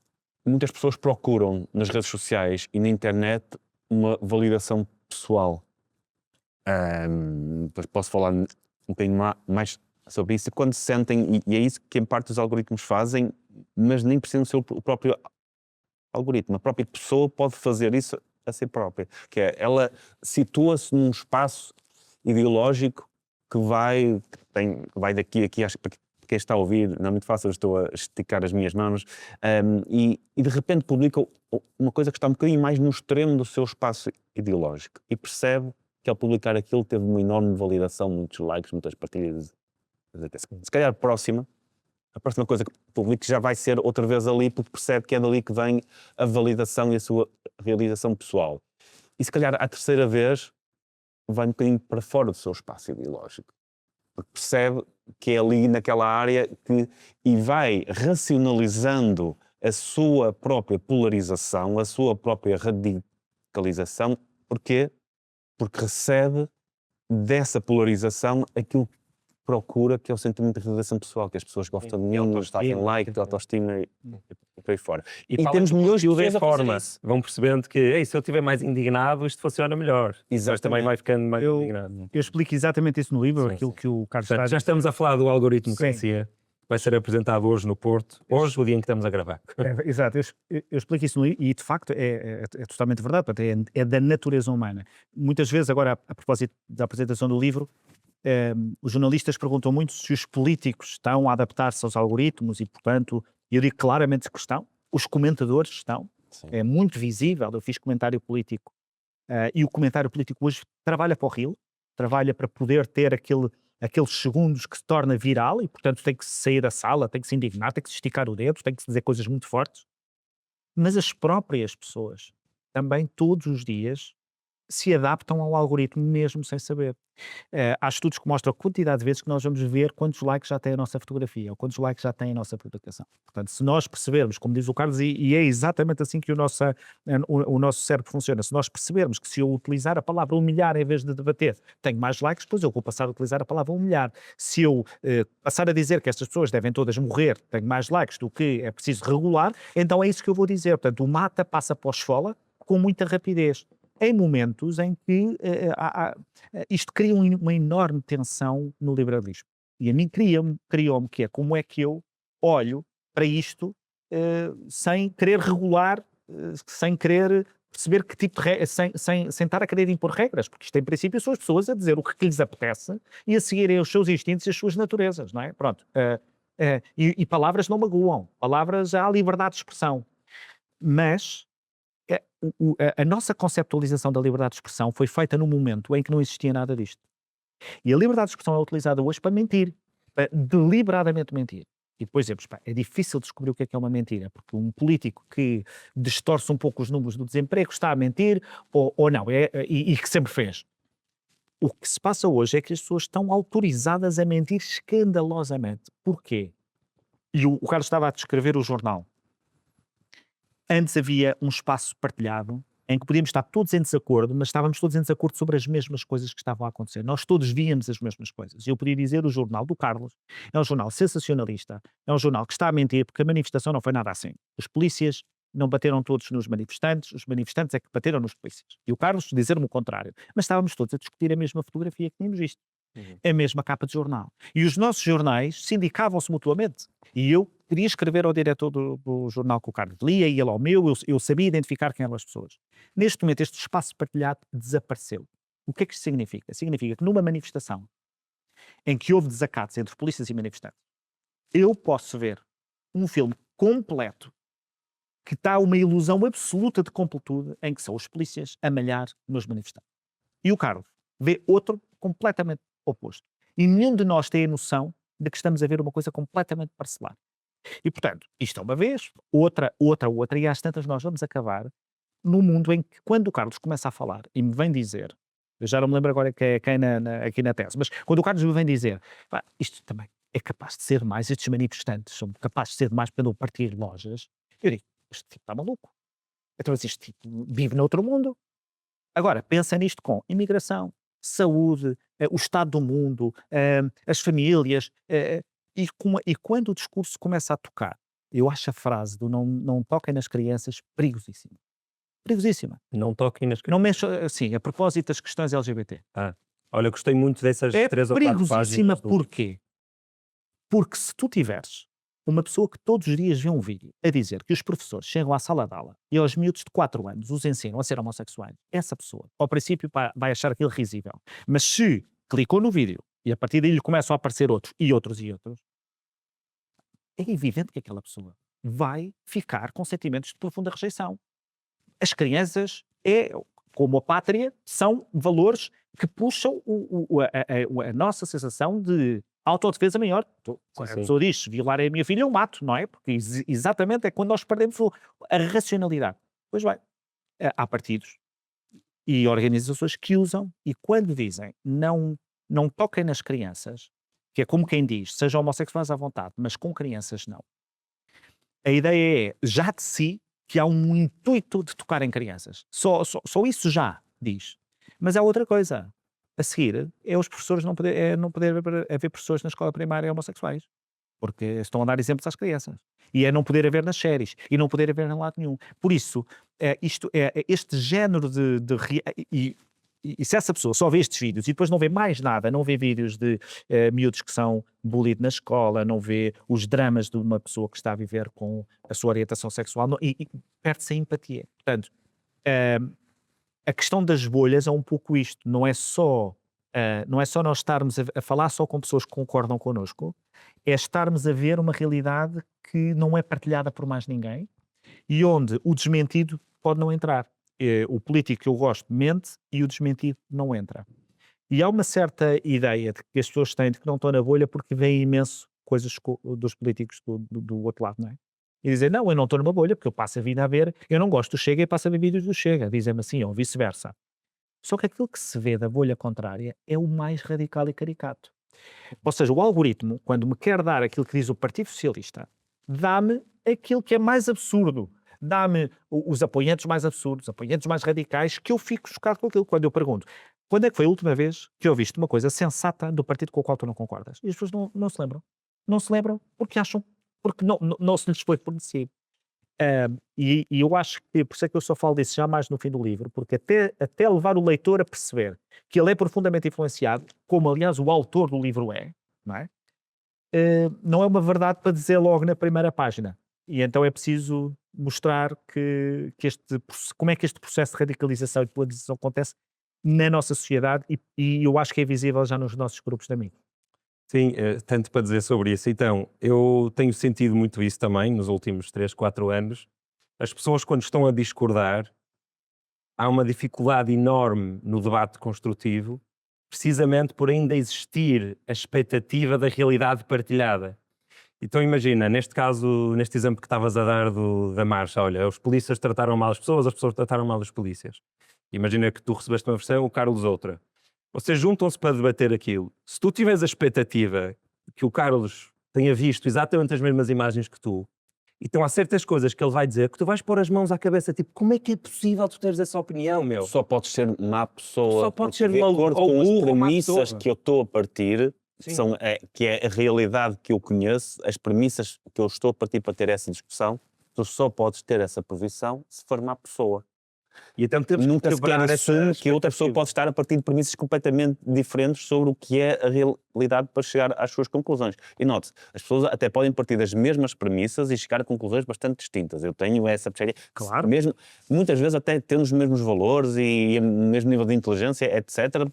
Muitas pessoas procuram nas redes sociais e na internet uma validação pessoal. Depois posso falar um bocadinho mais sobre isso. Quando se sentem, e é isso que em parte os algoritmos fazem, mas nem precisam ser o próprio algoritmo. A própria pessoa pode fazer isso a si própria. Que é, ela situa-se num espaço ideológico que vai daqui a aqui, acho que para quem está a ouvir, não é muito fácil, estou a esticar as minhas mãos, e de repente publica uma coisa que está um bocadinho mais no extremo do seu espaço ideológico e percebe que ao publicar aquilo teve uma enorme validação, muitos likes, muitas partilhas. Se calhar a a próxima coisa que publique já vai ser outra vez ali, porque percebe que é dali que vem a validação e a sua realização pessoal. E se calhar a terceira vez vai um bocadinho para fora do seu espaço ideológico, porque percebe que é ali naquela área e vai racionalizando a sua própria polarização, a sua própria radicalização. Porquê? Porque recebe dessa polarização aquilo que procura, que é o sentimento de realização pessoal, que as pessoas gostam de mim, têm like, de autoestima e por aí fora. E temos milhões de de pessoas a fazer forma. isso. Vão percebendo que, ei, se eu estiver mais indignado, isto funciona melhor. Mas também vai ficando mais indignado. Eu explico exatamente isso no livro, Sim, aquilo sim. que o Carlos Portanto, está já estamos a falar do algoritmo que Sim. conhecia. Vai ser apresentado hoje no Porto. Hoje, o dia em que estamos a gravar. Exato, eu explico isso no livro e de facto é totalmente verdade, portanto, é da natureza humana. Muitas vezes, agora a propósito da apresentação do livro, os jornalistas perguntam muito se os políticos estão a adaptar-se aos algoritmos e, portanto, eu digo claramente que estão, os comentadores estão, Sim. é muito visível, eu fiz comentário político e o comentário político hoje trabalha para o Reel, trabalha para poder ter aqueles segundos que se torna viral e, portanto, tem que sair da sala, tem que se indignar, tem que se esticar o dedo, tem que se dizer coisas muito fortes. Mas as próprias pessoas também todos os dias se adaptam ao algoritmo mesmo sem saber. Há estudos que mostram a quantidade de vezes que nós vamos ver quantos likes já tem a nossa fotografia ou quantos likes já tem a nossa publicação. Portanto, se nós percebermos, como diz o Carlos, e é exatamente assim que o nosso cérebro funciona, se nós percebermos que se eu utilizar a palavra humilhar em vez de debater, tenho mais likes, depois eu vou passar a utilizar a palavra humilhar. Se eu passar a dizer que estas pessoas devem todas morrer, tenho mais likes do que é preciso regular, então é isso que eu vou dizer. Portanto, o mata passa para o esfola com muita rapidez. Em momentos em que isto cria uma enorme tensão no liberalismo. E a mim criou-me que é como é que eu olho para isto sem querer regular, sem querer perceber que tipo de sem estar a querer impor regras, porque isto em princípio são as pessoas a dizer o que lhes apetece e a seguirem os seus instintos e as suas naturezas, não é? Pronto. E palavras não magoam, palavras há liberdade de expressão. Mas a nossa conceptualização da liberdade de expressão foi feita no momento em que não existia nada disto. E a liberdade de expressão é utilizada hoje para mentir, para deliberadamente mentir. E depois dizemos, é difícil descobrir o que é uma mentira, porque um político que distorce um pouco os números do desemprego está a mentir ou não, e que sempre fez. O que se passa hoje é que as pessoas estão autorizadas a mentir escandalosamente. Porquê? E o Carlos estava a descrever o jornal. Antes havia um espaço partilhado em que podíamos estar todos em desacordo, mas estávamos todos em desacordo sobre as mesmas coisas que estavam a acontecer. Nós todos víamos as mesmas coisas. E eu podia dizer o jornal do Carlos é um jornal sensacionalista, é um jornal que está a mentir porque a manifestação não foi nada assim. Os polícias não bateram todos nos manifestantes, os manifestantes é que bateram nos polícias. E o Carlos dizer-me o contrário. Mas estávamos todos a discutir a mesma fotografia que tínhamos visto. A mesma capa de jornal. E os nossos jornais sindicavam-se mutuamente. E eu queria escrever ao diretor do jornal que o Carlos lia, e ele ao meu, eu sabia identificar quem eram as pessoas. Neste momento, este espaço partilhado desapareceu. O que é que isto significa? Significa que numa manifestação em que houve desacatos entre polícias e manifestantes, eu posso ver um filme completo que está uma ilusão absoluta de completude em que são os polícias a malhar nos manifestantes. E o Carlos vê outro completamente oposto. E nenhum de nós tem a noção de que estamos a ver uma coisa completamente parcelar. E, portanto, isto é uma vez, outra, e às tantas nós vamos acabar num mundo em que, quando o Carlos começa a falar e me vem dizer, eu já não me lembro agora quem aqui na tese, mas quando o Carlos me vem dizer, isto também é capaz de ser mais, estes manifestantes são capazes de ser mais para não partir lojas, eu digo, este tipo está maluco. Então, este tipo vive noutro mundo. Agora, pensa nisto com imigração, saúde, o estado do mundo, as famílias, e quando o discurso começa a tocar, eu acho a frase do não toquem nas crianças perigosíssima. Perigosíssima. Não toquem nas Não mexa, assim, a propósito das questões LGBT. Olha, gostei muito dessas É 3 ou 4 perigosíssima páginas. porquê? Porque se tu tiveres uma pessoa que todos os dias vê um vídeo a dizer que os professores chegam à sala de aula e aos miúdos de 4 anos os ensinam a ser homossexuais, essa pessoa, ao princípio, vai achar aquilo risível. Mas se clicou no vídeo e a partir daí lhe começam a aparecer outros, é evidente que aquela pessoa vai ficar com sentimentos de profunda rejeição. As crianças, como a pátria, são valores que puxam a nossa sensação de autodefesa maior. Quando a sim. pessoa diz, violar a minha filha, eu mato, não é? Porque exatamente é quando nós perdemos a racionalidade. Pois bem, há partidos e organizações que usam, e quando dizem não toquem nas crianças, que é como quem diz, sejam homossexuais à vontade, mas com crianças não. A ideia é, já de si, que há um intuito de tocar em crianças. Só isso já diz. Mas há outra coisa. A seguir, é os professores não poder haver pessoas na escola primária homossexuais. Porque estão a dar exemplos às crianças. E é não poder haver nas séries. E não poder haver em lado nenhum. Por isso, este género e se essa pessoa só vê estes vídeos e depois não vê mais nada, não vê vídeos de miúdos que são bullied na escola, não vê os dramas de uma pessoa que está a viver com a sua orientação sexual, e perde-se a empatia. Portanto, a questão das bolhas é um pouco isto. Não é só nós estarmos a falar só com pessoas que concordam connosco, é estarmos a ver uma realidade que não é partilhada por mais ninguém e onde o desmentido pode não entrar. O político que eu gosto mente e o desmentido não entra. E há uma certa ideia de que as pessoas têm de que não estão na bolha porque veem imenso coisas dos políticos do outro lado, não é? E dizem, não, eu não estou numa bolha porque eu passo a vida a ver, eu não gosto do Chega e passo a ver vídeos do Chega, dizem-me assim, ou vice-versa. Só que aquilo que se vê da bolha contrária é o mais radical e caricato. Ou seja, o algoritmo, quando me quer dar aquilo que diz o Partido Socialista, dá-me aquilo que é mais absurdo. Dá-me os apoiantes mais absurdos, os apoiantes mais radicais, que eu fico chocado com aquilo. Quando eu pergunto, quando é que foi a última vez que ouviste uma coisa sensata do partido com o qual tu não concordas? E as pessoas não se lembram. Não se lembram porque acham, porque não se lhes foi fornecido. E eu acho que, por isso é que eu só falo disso já mais no fim do livro, porque até levar o leitor a perceber que ele é profundamente influenciado, como aliás o autor do livro é, não é? Não é uma verdade para dizer logo na primeira página. E então é preciso mostrar como é que este processo de radicalização e de polarização acontece na nossa sociedade e eu acho que é visível já nos nossos grupos de amigos. Sim, tanto para dizer sobre isso. Então, eu tenho sentido muito isso também nos últimos 3, 4 anos. As pessoas, quando estão a discordar, há uma dificuldade enorme no debate construtivo, precisamente por ainda existir a expectativa da realidade partilhada. Então imagina, neste caso, neste exemplo que estavas a dar da marcha, olha, os polícias trataram mal as pessoas trataram mal os polícias. Imagina que tu recebeste uma versão, o Carlos outra. Vocês juntam-se para debater aquilo. Se tu tiveres a expectativa que o Carlos tenha visto exatamente as mesmas imagens que tu, então há certas coisas que ele vai dizer que tu vais pôr as mãos à cabeça, tipo, como é que é possível tu teres essa opinião, meu? Só podes ser má pessoa. Só podes porque ser de acordo com as burro ou má premissas pessoa. que eu estou a partir, Sim. que é a realidade que eu conheço, as premissas que eu estou a partir para ter essa discussão, tu só podes ter essa posição se for má pessoa. E então temos Nunca que sequer quebrar assume essa que outra pessoa expectativa. pode estar a partir de premissas completamente diferentes sobre o que é a realidade para chegar às suas conclusões. E note, as pessoas até podem partir das mesmas premissas e chegar a conclusões bastante distintas. Eu tenho essa perspectiva. Claro. Mesmo, muitas vezes até tendo os mesmos valores e o mesmo nível de inteligência, etc.,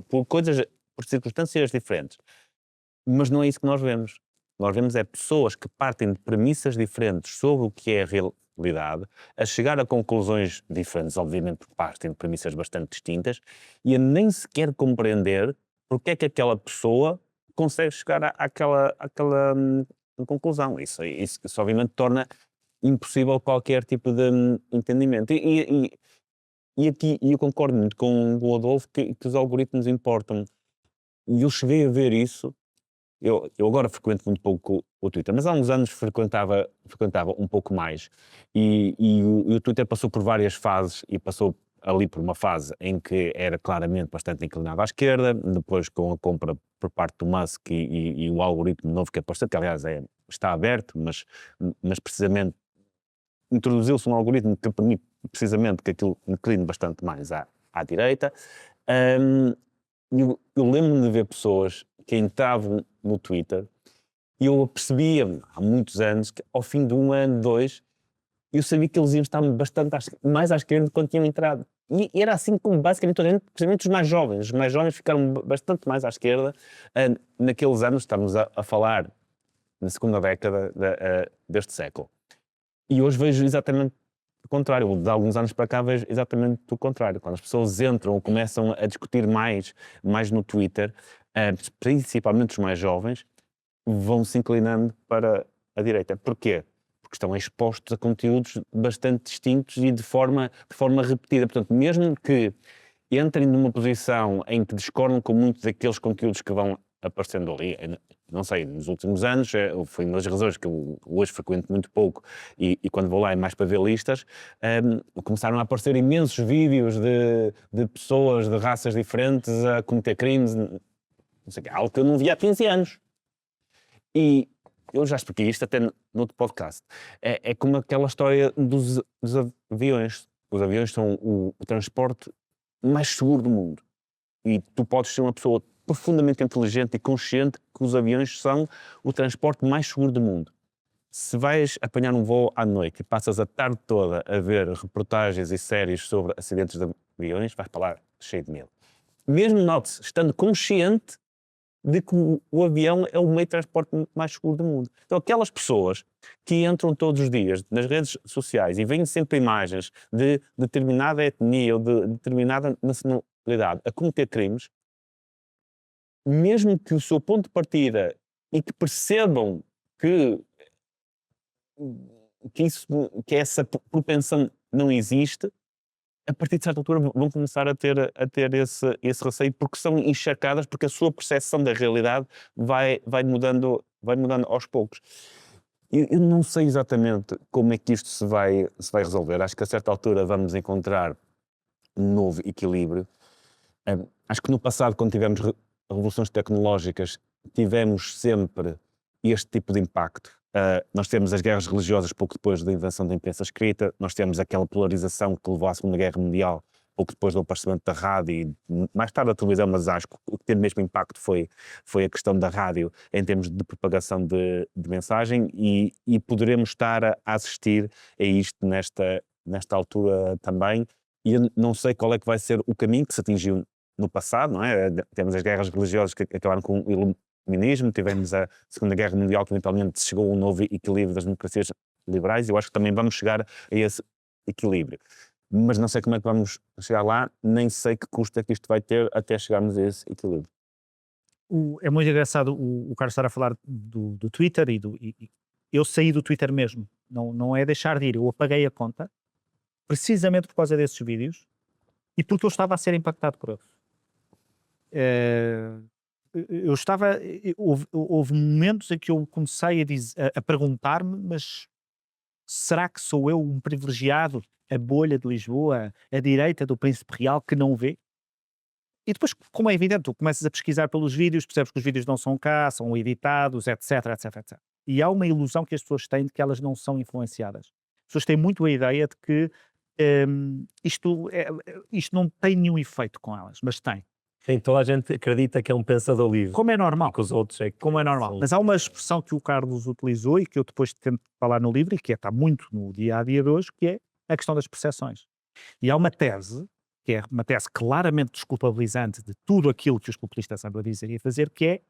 por circunstâncias diferentes. Mas não é isso que nós vemos. Nós vemos é pessoas que partem de premissas diferentes sobre o que é a realidade, a chegar a conclusões diferentes, obviamente porque partem de premissas bastante distintas, e a nem sequer compreender porque é que aquela pessoa consegue chegar àquela conclusão. Isso obviamente torna impossível qualquer tipo de entendimento. E aqui eu concordo muito com o Adolfo que os algoritmos importam. E eu cheguei a ver isso. Eu agora frequento muito pouco o Twitter, mas há uns anos frequentava um pouco mais. E o Twitter passou por várias fases e passou ali por uma fase em que era claramente bastante inclinado à esquerda, depois com a compra por parte do Musk e o algoritmo novo que apareceu, que aliás está aberto, mas precisamente introduziu-se um algoritmo que permite precisamente que aquilo incline bastante mais à direita. Eu lembro-me de ver pessoas que entravam no Twitter e eu percebia há muitos anos que ao fim de 1 ano, 2, eu sabia que eles iam estar bastante mais à esquerda do que quando tinham entrado. E era assim como basicamente toda a gente, principalmente os mais jovens. Os mais jovens ficaram bastante mais à esquerda naqueles anos, estamos a falar na segunda década deste século. E hoje vejo exatamente o contrário. De alguns anos para cá vejo exatamente o contrário. Quando as pessoas entram ou começam a discutir mais no Twitter, principalmente os mais jovens, vão se inclinando para a direita. Porquê? Porque estão expostos a conteúdos bastante distintos e de forma repetida. Portanto, mesmo que entrem numa posição em que discordam com muitos daqueles conteúdos que vão aparecendo ali, não sei, nos últimos anos, foi uma das razões que eu hoje frequento muito pouco e quando vou lá é mais para ver listas, começaram a aparecer imensos vídeos de pessoas de raças diferentes a cometer crimes, não sei, algo que eu não via há 15 anos. E eu já expliquei isto até no outro podcast. É como aquela história dos aviões. Os aviões são o transporte mais seguro do mundo. E tu podes ser uma pessoa profundamente inteligente e consciente que os aviões são o transporte mais seguro do mundo. Se vais apanhar um voo à noite e passas a tarde toda a ver reportagens e séries sobre acidentes de aviões, vais para lá cheio de medo. Mesmo note-se, estando consciente de que o avião é o meio de transporte mais seguro do mundo. Então, aquelas pessoas que entram todos os dias nas redes sociais e veem sempre imagens de determinada etnia ou de determinada nacionalidade a cometer crimes, mesmo que o seu ponto de partida e que percebam que essa propensão não existe, a partir de certa altura vão começar a ter esse receio porque são encharcadas, porque a sua percepção da realidade vai mudando aos poucos. Eu não sei exatamente como é que isto se vai resolver. Acho que a certa altura vamos encontrar um novo equilíbrio. Acho que no passado, quando tivemos revoluções tecnológicas, tivemos sempre este tipo de impacto. Nós temos as guerras religiosas pouco depois da invenção da imprensa escrita, nós temos aquela polarização que levou à Segunda Guerra Mundial pouco depois do aparecimento da rádio e mais tarde da televisão, mas acho que o que teve mesmo impacto foi a questão da rádio em termos de propagação de mensagem e poderemos estar a assistir a isto nesta altura também. E eu não sei qual é que vai ser o caminho que se atingiu no passado, não é? Temos as guerras religiosas que acabaram com o iluminismo, tivemos a Segunda Guerra Mundial que eventualmente chegou a um novo equilíbrio das democracias liberais e eu acho que também vamos chegar a esse equilíbrio. Mas não sei como é que vamos chegar lá, nem sei que custo é que isto vai ter até chegarmos a esse equilíbrio. É muito engraçado o Carlos estar a falar do Twitter e eu saí do Twitter mesmo, não é deixar de ir, eu apaguei a conta precisamente por causa desses vídeos e porque eu estava a ser impactado por eles. Eu estava, houve momentos em que eu comecei a perguntar-me, mas será que sou eu um privilegiado, a bolha de Lisboa, a direita do Príncipe Real que não vê? E depois, como é evidente, tu começas a pesquisar pelos vídeos, percebes que os vídeos não são cá, são editados, etc, etc, etc. E há uma ilusão que as pessoas têm de que elas não são influenciadas. As pessoas têm muito a ideia de que isto não tem nenhum efeito com elas, mas tem. Sim, toda a gente acredita que é um pensador livre. Como é normal. E que os outros é que... Como é normal. Sim. Mas há uma expressão que o Carlos utilizou e que eu depois tento falar no livro e que está muito no dia-a-dia de hoje, que é a questão das percepções. E há uma tese, que é uma tese claramente desculpabilizante de tudo aquilo que os populistas andam a dizer e a fazer, que é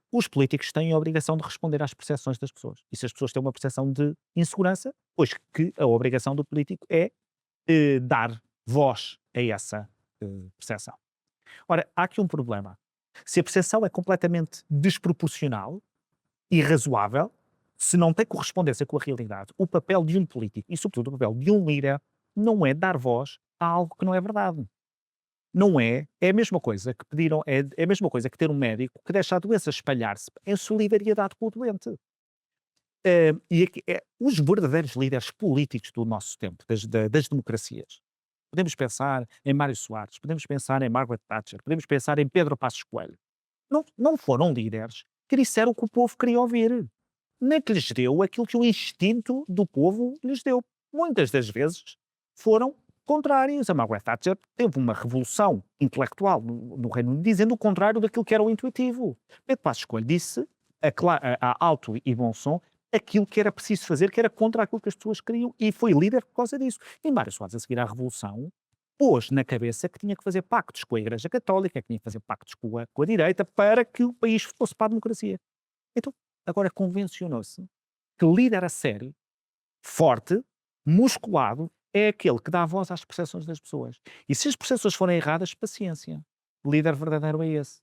os políticos têm a obrigação de responder às percepções das pessoas. E se as pessoas têm uma percepção de insegurança, pois que a obrigação do político é dar voz a essa percepção. Ora, há aqui um problema. Se a percepção é completamente desproporcional, irrazoável, se não tem correspondência com a realidade, o papel de um político e, sobretudo, o papel de um líder não é dar voz a algo que não é verdade. Não é. É a mesma coisa que pediram, é a mesma coisa que ter um médico que deixa a doença espalhar-se em solidariedade com o doente. E aqui, os verdadeiros líderes políticos do nosso tempo, das democracias, podemos pensar em Mário Soares, podemos pensar em Margaret Thatcher, podemos pensar em Pedro Passos Coelho. Não foram líderes que disseram o que o povo queria ouvir, nem que lhes deu aquilo que o instinto do povo lhes deu. Muitas das vezes foram contrários. A Margaret Thatcher teve uma revolução intelectual no Reino Unido dizendo o contrário daquilo que era o intuitivo. Pedro Passos Coelho disse a alto e bom som aquilo que era preciso fazer, que era contra aquilo que as pessoas queriam, e foi líder por causa disso. E Mário Soares, a seguir à Revolução, pôs na cabeça que tinha que fazer pactos com a Igreja Católica, que tinha que fazer pactos com a direita, para que o país fosse para a democracia. Então, agora convencionou-se que líder a sério, forte, musculado, é aquele que dá voz às percepções das pessoas. E se as percepções forem erradas, paciência. O líder verdadeiro é esse.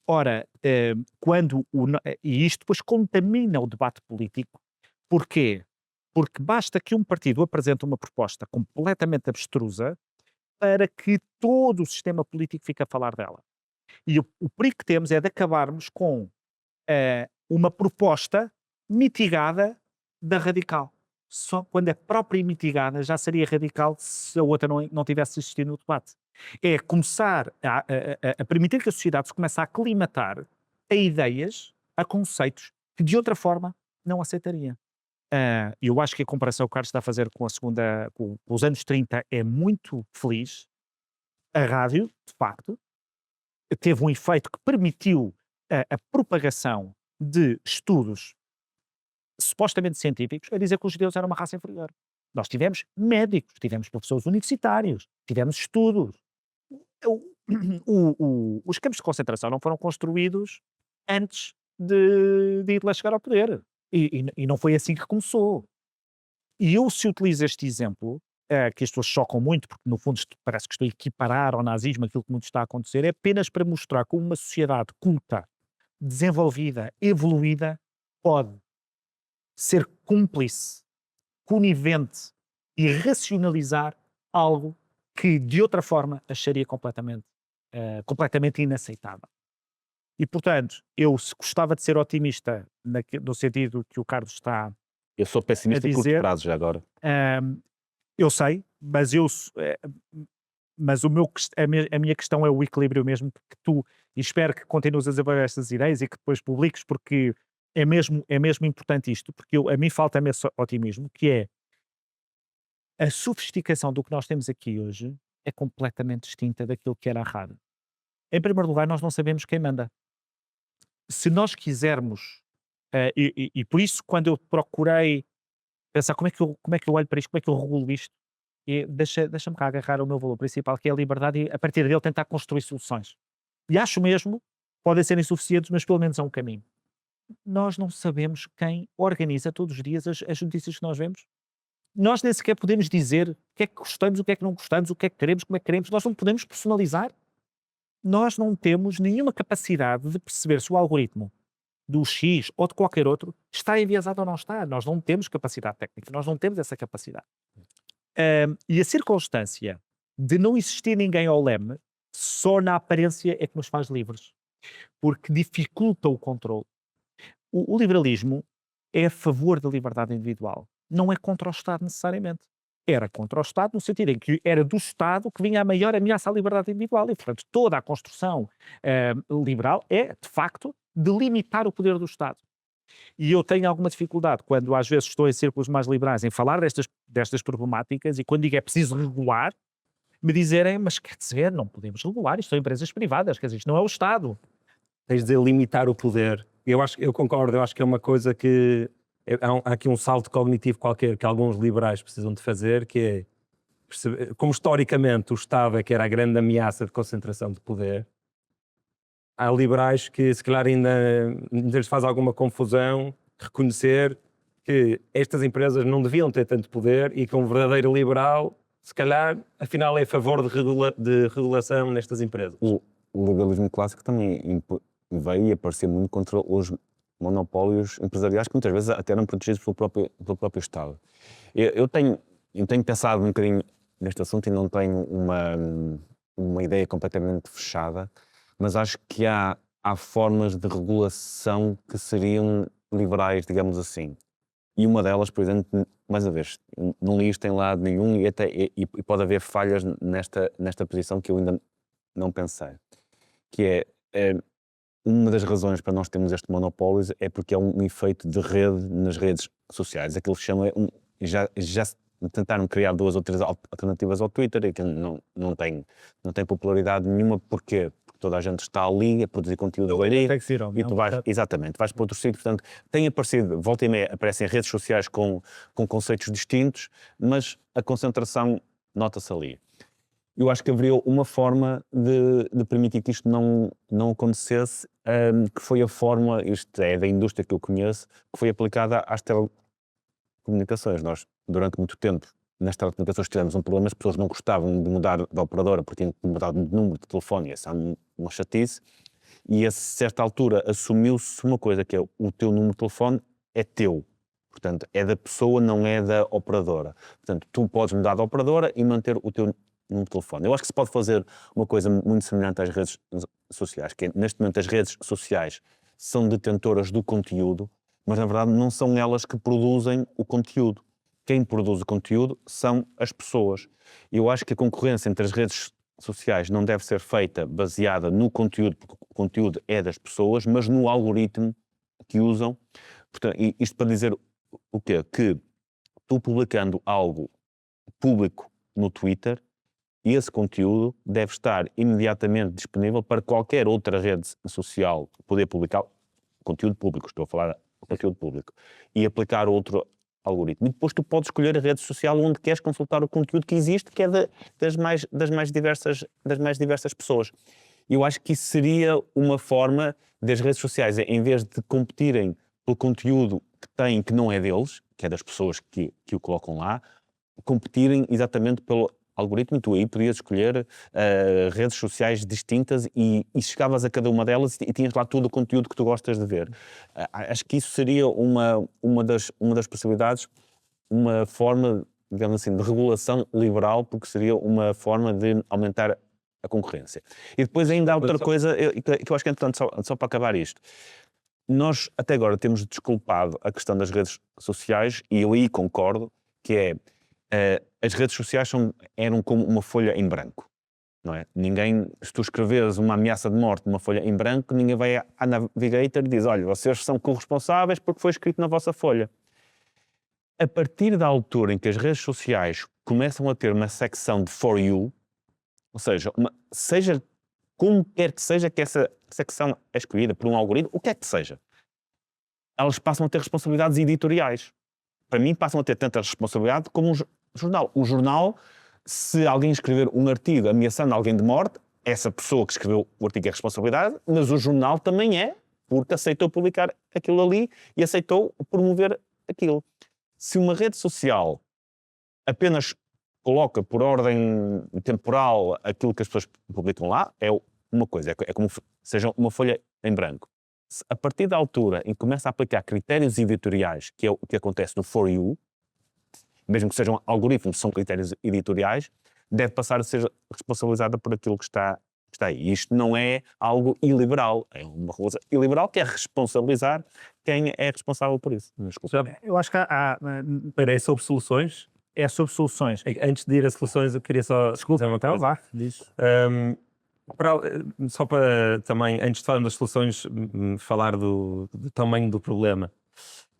Ora, e isto depois contamina o debate político. Porquê? Porque basta que um partido apresente uma proposta completamente abstrusa para que todo o sistema político fique a falar dela. E o perigo que temos é de acabarmos com uma proposta mitigada da radical. Só quando é própria e mitigada já seria radical se a outra não tivesse existido no debate. É começar a permitir que a sociedade se comece a aclimatar a ideias, a conceitos que de outra forma não aceitaria. Eu acho que a comparação que o Carlos está a fazer com com os anos 30 é muito feliz. A rádio, de facto, teve um efeito que permitiu a propagação de estudos supostamente científicos a dizer que os judeus eram uma raça inferior. Nós tivemos médicos, tivemos professores universitários, tivemos estudos. Os campos de concentração não foram construídos antes de Hitler chegar ao poder. E não foi assim que começou. E eu, se utilizo este exemplo, que as pessoas chocam muito, porque no fundo parece que estou a equiparar ao nazismo aquilo que muito está a acontecer, é apenas para mostrar como uma sociedade culta, desenvolvida, evoluída, pode ser cúmplice, conivente e racionalizar algo que de outra forma acharia completamente inaceitável. E portanto, eu se gostava de ser otimista no sentido que o Carlos está Eu sou pessimista a a curto dizer, prazo já agora. eu sei, mas a minha questão é o equilíbrio mesmo, porque e espero que continues a desenvolver estas ideias e que depois publiques, porque é mesmo importante isto, porque a mim falta-me esse otimismo, que é a sofisticação do que nós temos aqui hoje é completamente distinta daquilo que era a rádio. Em primeiro lugar, nós não sabemos quem manda. Se nós quisermos, e por isso quando eu procurei pensar como é que eu olho para isto, como é que eu regulo isto, e deixa-me cá agarrar o meu valor principal, que é a liberdade, e a partir dele tentar construir soluções. E acho mesmo, podem ser insuficientes, mas pelo menos é um caminho. Nós não sabemos quem organiza todos os dias as notícias que nós vemos. Nós nem sequer podemos dizer o que é que gostamos, o que é que não gostamos, o que é que queremos, como é que queremos. Nós não podemos personalizar. Nós não temos nenhuma capacidade de perceber se o algoritmo do X ou de qualquer outro está enviesado ou não está. Nós não temos capacidade técnica, nós não temos essa capacidade. E a circunstância de não existir ninguém ao leme, só na aparência é que nos faz livres, porque dificulta o controle. O liberalismo é a favor da liberdade individual, não é contra o Estado necessariamente. Era contra o Estado no sentido em que era do Estado que vinha a maior ameaça à liberdade individual e, portanto, toda a construção liberal é, de facto, de limitar o poder do Estado. E eu tenho alguma dificuldade quando às vezes estou em círculos mais liberais em falar destas problemáticas e quando digo é preciso regular, me dizerem, mas quer dizer, não podemos regular, isto são empresas privadas, quer dizer, isto não é o Estado. Tens de dizer limitar o poder. Eu concordo, eu acho que é uma coisa que há aqui um salto cognitivo qualquer que alguns liberais precisam de fazer, que é perceber, como historicamente o Estado é que era a grande ameaça de concentração de poder, há liberais que se calhar ainda lhes faz alguma confusão reconhecer que estas empresas não deviam ter tanto poder e que um verdadeiro liberal, se calhar, afinal é a favor de regulação nestas empresas. O liberalismo clássico também veio aparecer muito contra os monopólios empresariais que muitas vezes até eram protegidos pelo próprio Estado. Eu tenho pensado um bocadinho neste assunto e não tenho uma ideia completamente fechada, mas acho que há formas de regulação que seriam liberais, digamos assim. E uma delas, por exemplo, mais uma vez, não li isto em lado nenhum e pode haver falhas nesta posição que eu ainda não pensei. Que é uma das razões para nós termos este monopólio é porque é um efeito de rede nas redes sociais. Aquilo que se chama, já tentaram criar 2 ou 3 alternativas ao Twitter e que não tem popularidade nenhuma. Porquê? Porque toda a gente está ali a produzir conteúdo ali e tu vais para outro sítio. Portanto, tem aparecido, volta e meia, aparecem redes sociais com conceitos distintos, mas a concentração nota-se ali. Eu acho que haveria uma forma de permitir que isto não acontecesse, que foi a forma, isto é da indústria que eu conheço, que foi aplicada às telecomunicações. Nós, durante muito tempo, nas telecomunicações tivemos um problema, as pessoas não gostavam de mudar de operadora porque tinham que mudar de número de telefone, essa é uma chatice, e a certa altura assumiu-se uma coisa, que é o teu número de telefone é teu. Portanto, é da pessoa, não é da operadora. Portanto, tu podes mudar de operadora e manter o teu número de telefone. Eu acho que se pode fazer uma coisa muito semelhante às redes sociais, que é, neste momento as redes sociais são detentoras do conteúdo, mas na verdade não são elas que produzem o conteúdo. Quem produz o conteúdo são as pessoas. Eu acho que a concorrência entre as redes sociais não deve ser feita baseada no conteúdo, porque o conteúdo é das pessoas, mas no algoritmo que usam. Portanto, isto para dizer o quê? Que tu publicando algo público no Twitter, esse conteúdo deve estar imediatamente disponível para qualquer outra rede social poder publicar conteúdo público, estou a falar de conteúdo público, e aplicar outro algoritmo. E depois tu podes escolher a rede social onde queres consultar o conteúdo que existe, que é das mais diversas pessoas. Eu acho que isso seria uma forma das redes sociais, em vez de competirem pelo conteúdo que têm que não é deles, que é das pessoas que o colocam lá, competirem exatamente pelo algoritmo. Tu aí podias escolher redes sociais distintas e chegavas a cada uma delas e tinhas lá todo o conteúdo que tu gostas de ver. Acho que isso seria uma das possibilidades, uma forma, digamos assim, de regulação liberal, porque seria uma forma de aumentar a concorrência. E depois ainda há outra coisa que eu acho que é importante, só para acabar isto. Nós até agora temos desculpado a questão das redes sociais, e eu aí concordo, que é as redes sociais eram como uma folha em branco, não é? Ninguém, se tu escreveres uma ameaça de morte numa folha em branco, ninguém vai à Navigator e diz, olha, vocês são corresponsáveis porque foi escrito na vossa folha. A partir da altura em que as redes sociais começam a ter uma secção de For You, ou seja, seja como quer que seja que essa secção é escolhida por um algoritmo, o que é que seja, elas passam a ter responsabilidades editoriais. Para mim, passam a ter tanta responsabilidade como um jornal. O jornal, se alguém escrever um artigo ameaçando alguém de morte, essa pessoa que escreveu o artigo é responsabilidade, mas o jornal também é, porque aceitou publicar aquilo ali e aceitou promover aquilo. Se uma rede social apenas coloca por ordem temporal aquilo que as pessoas publicam lá, é uma coisa, é como se seja uma folha em branco. Se a partir da altura em que começa a aplicar critérios editoriais, que é o que acontece no For You, mesmo que sejam algoritmos, são critérios editoriais, deve passar a ser responsabilizada por aquilo que está aí. E isto não é algo iliberal, é uma coisa iliberal que é responsabilizar quem é responsável por isso. Desculpa. Eu acho que Espera, é sobre soluções? é sobre soluções. Antes de ir a soluções, eu queria só dizer uma Então coisa. vá, diz. Só para também, antes de falarmos das soluções, falar do tamanho do problema.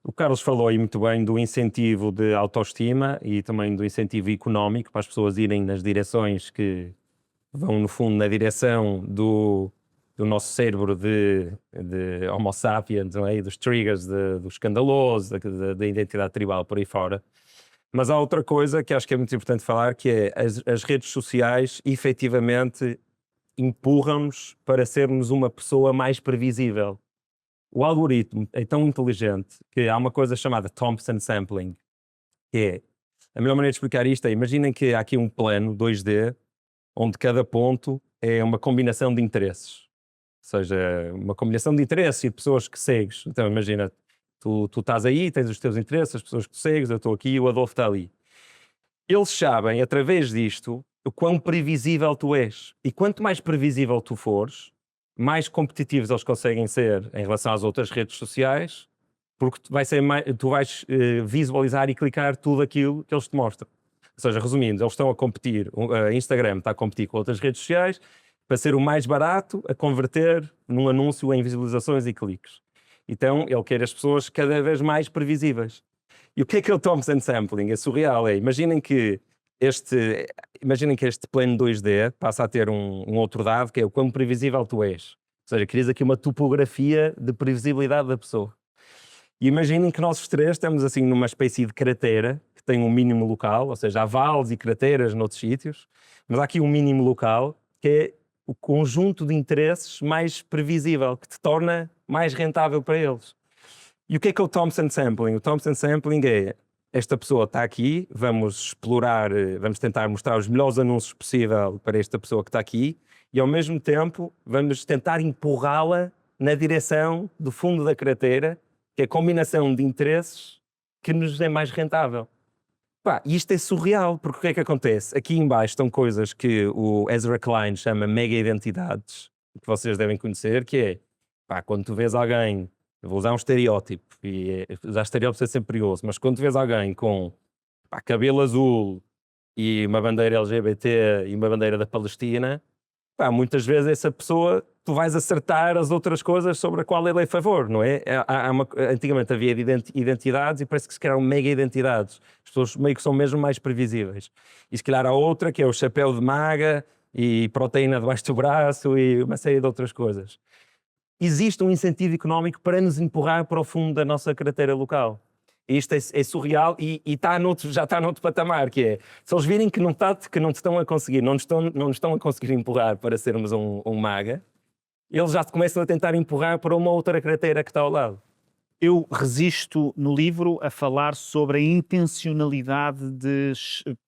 O Carlos falou aí muito bem do incentivo de autoestima e também do incentivo económico para as pessoas irem nas direções que vão, no fundo, na direção do nosso cérebro de Homo sapiens, não é? Dos triggers, do escandaloso, da identidade tribal por aí fora. Mas há outra coisa que acho que é muito importante falar, que é as redes sociais, efetivamente, empurram-nos para sermos uma pessoa mais previsível. O algoritmo é tão inteligente que há uma coisa chamada Thompson Sampling, que é, a melhor maneira de explicar isto é, imaginem que há aqui um plano 2D, onde cada ponto é uma combinação de interesses. Ou seja, uma combinação de interesses e de pessoas que segues. Então imagina, tu estás aí, tens os teus interesses, as pessoas que tu segues, eu estou aqui e o Adolfo está ali. Eles sabem, através disto, o quão previsível tu és. E quanto mais previsível tu fores, mais competitivos eles conseguem ser em relação às outras redes sociais, porque tu vais visualizar e clicar tudo aquilo que eles te mostram. Ou seja, resumindo, eles estão a competir, a Instagram está a competir com outras redes sociais para ser o mais barato a converter num anúncio em visualizações e cliques. Então, ele quer as pessoas cada vez mais previsíveis. E o que é o Thompson Sampling? É surreal. Imaginem que este plano 2D passa a ter um outro dado, que é o quão previsível tu és. Ou seja, crias aqui uma topografia de previsibilidade da pessoa. E imaginem que nós os três estamos assim numa espécie de cratera, que tem um mínimo local, ou seja, há vales e crateras noutros sítios, mas há aqui um mínimo local, que é o conjunto de interesses mais previsível, que te torna mais rentável para eles. E o que é o Thompson Sampling? O Thompson Sampling é, esta pessoa está aqui, vamos explorar, vamos tentar mostrar os melhores anúncios possível para esta pessoa que está aqui, e ao mesmo tempo vamos tentar empurrá-la na direção do fundo da crateira, que é a combinação de interesses que nos é mais rentável. Pá, e isto é surreal, porque o que é que acontece? Aqui em baixo estão coisas que o Ezra Klein chama mega-identidades, que vocês devem conhecer, que é, pá, quando tu vês alguém, eu vou usar um estereótipo, e usar estereótipos é sempre perigoso, mas quando tu vês alguém com, pá, cabelo azul e uma bandeira LGBT e uma bandeira da Palestina, pá, muitas vezes essa pessoa, tu vais acertar as outras coisas sobre a qual ele é a favor, não é? Antigamente havia identidades e parece que se criaram mega-identidades. As pessoas meio que são mesmo mais previsíveis. E se calhar há outra que é o chapéu de maga e proteína debaixo do braço e uma série de outras coisas. Existe um incentivo económico para nos empurrar para o fundo da nossa crateira local. Isto é surreal e já está noutro patamar, que é, se eles virem que não estão a conseguir, não nos estão a conseguir empurrar para sermos um maga, eles já começam a tentar empurrar para uma outra crateira que está ao lado. Eu resisto no livro a falar sobre a intencionalidade de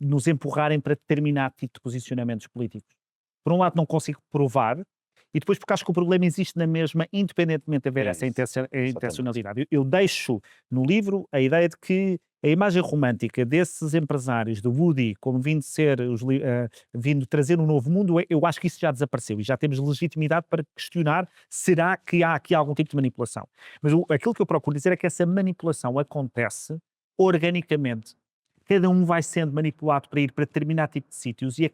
nos empurrarem para determinado tipo de posicionamentos políticos. Por um lado não consigo provar, e depois porque acho que o problema existe na mesma, independentemente de haver essa intencionalidade. Eu deixo no livro a ideia de que a imagem romântica desses empresários, de Woody, como vindo trazer um novo mundo, eu acho que isso já desapareceu e já temos legitimidade para questionar, será que há aqui algum tipo de manipulação? Mas aquilo que eu procuro dizer é que essa manipulação acontece organicamente. Cada um vai sendo manipulado para ir para determinado tipo de sítios e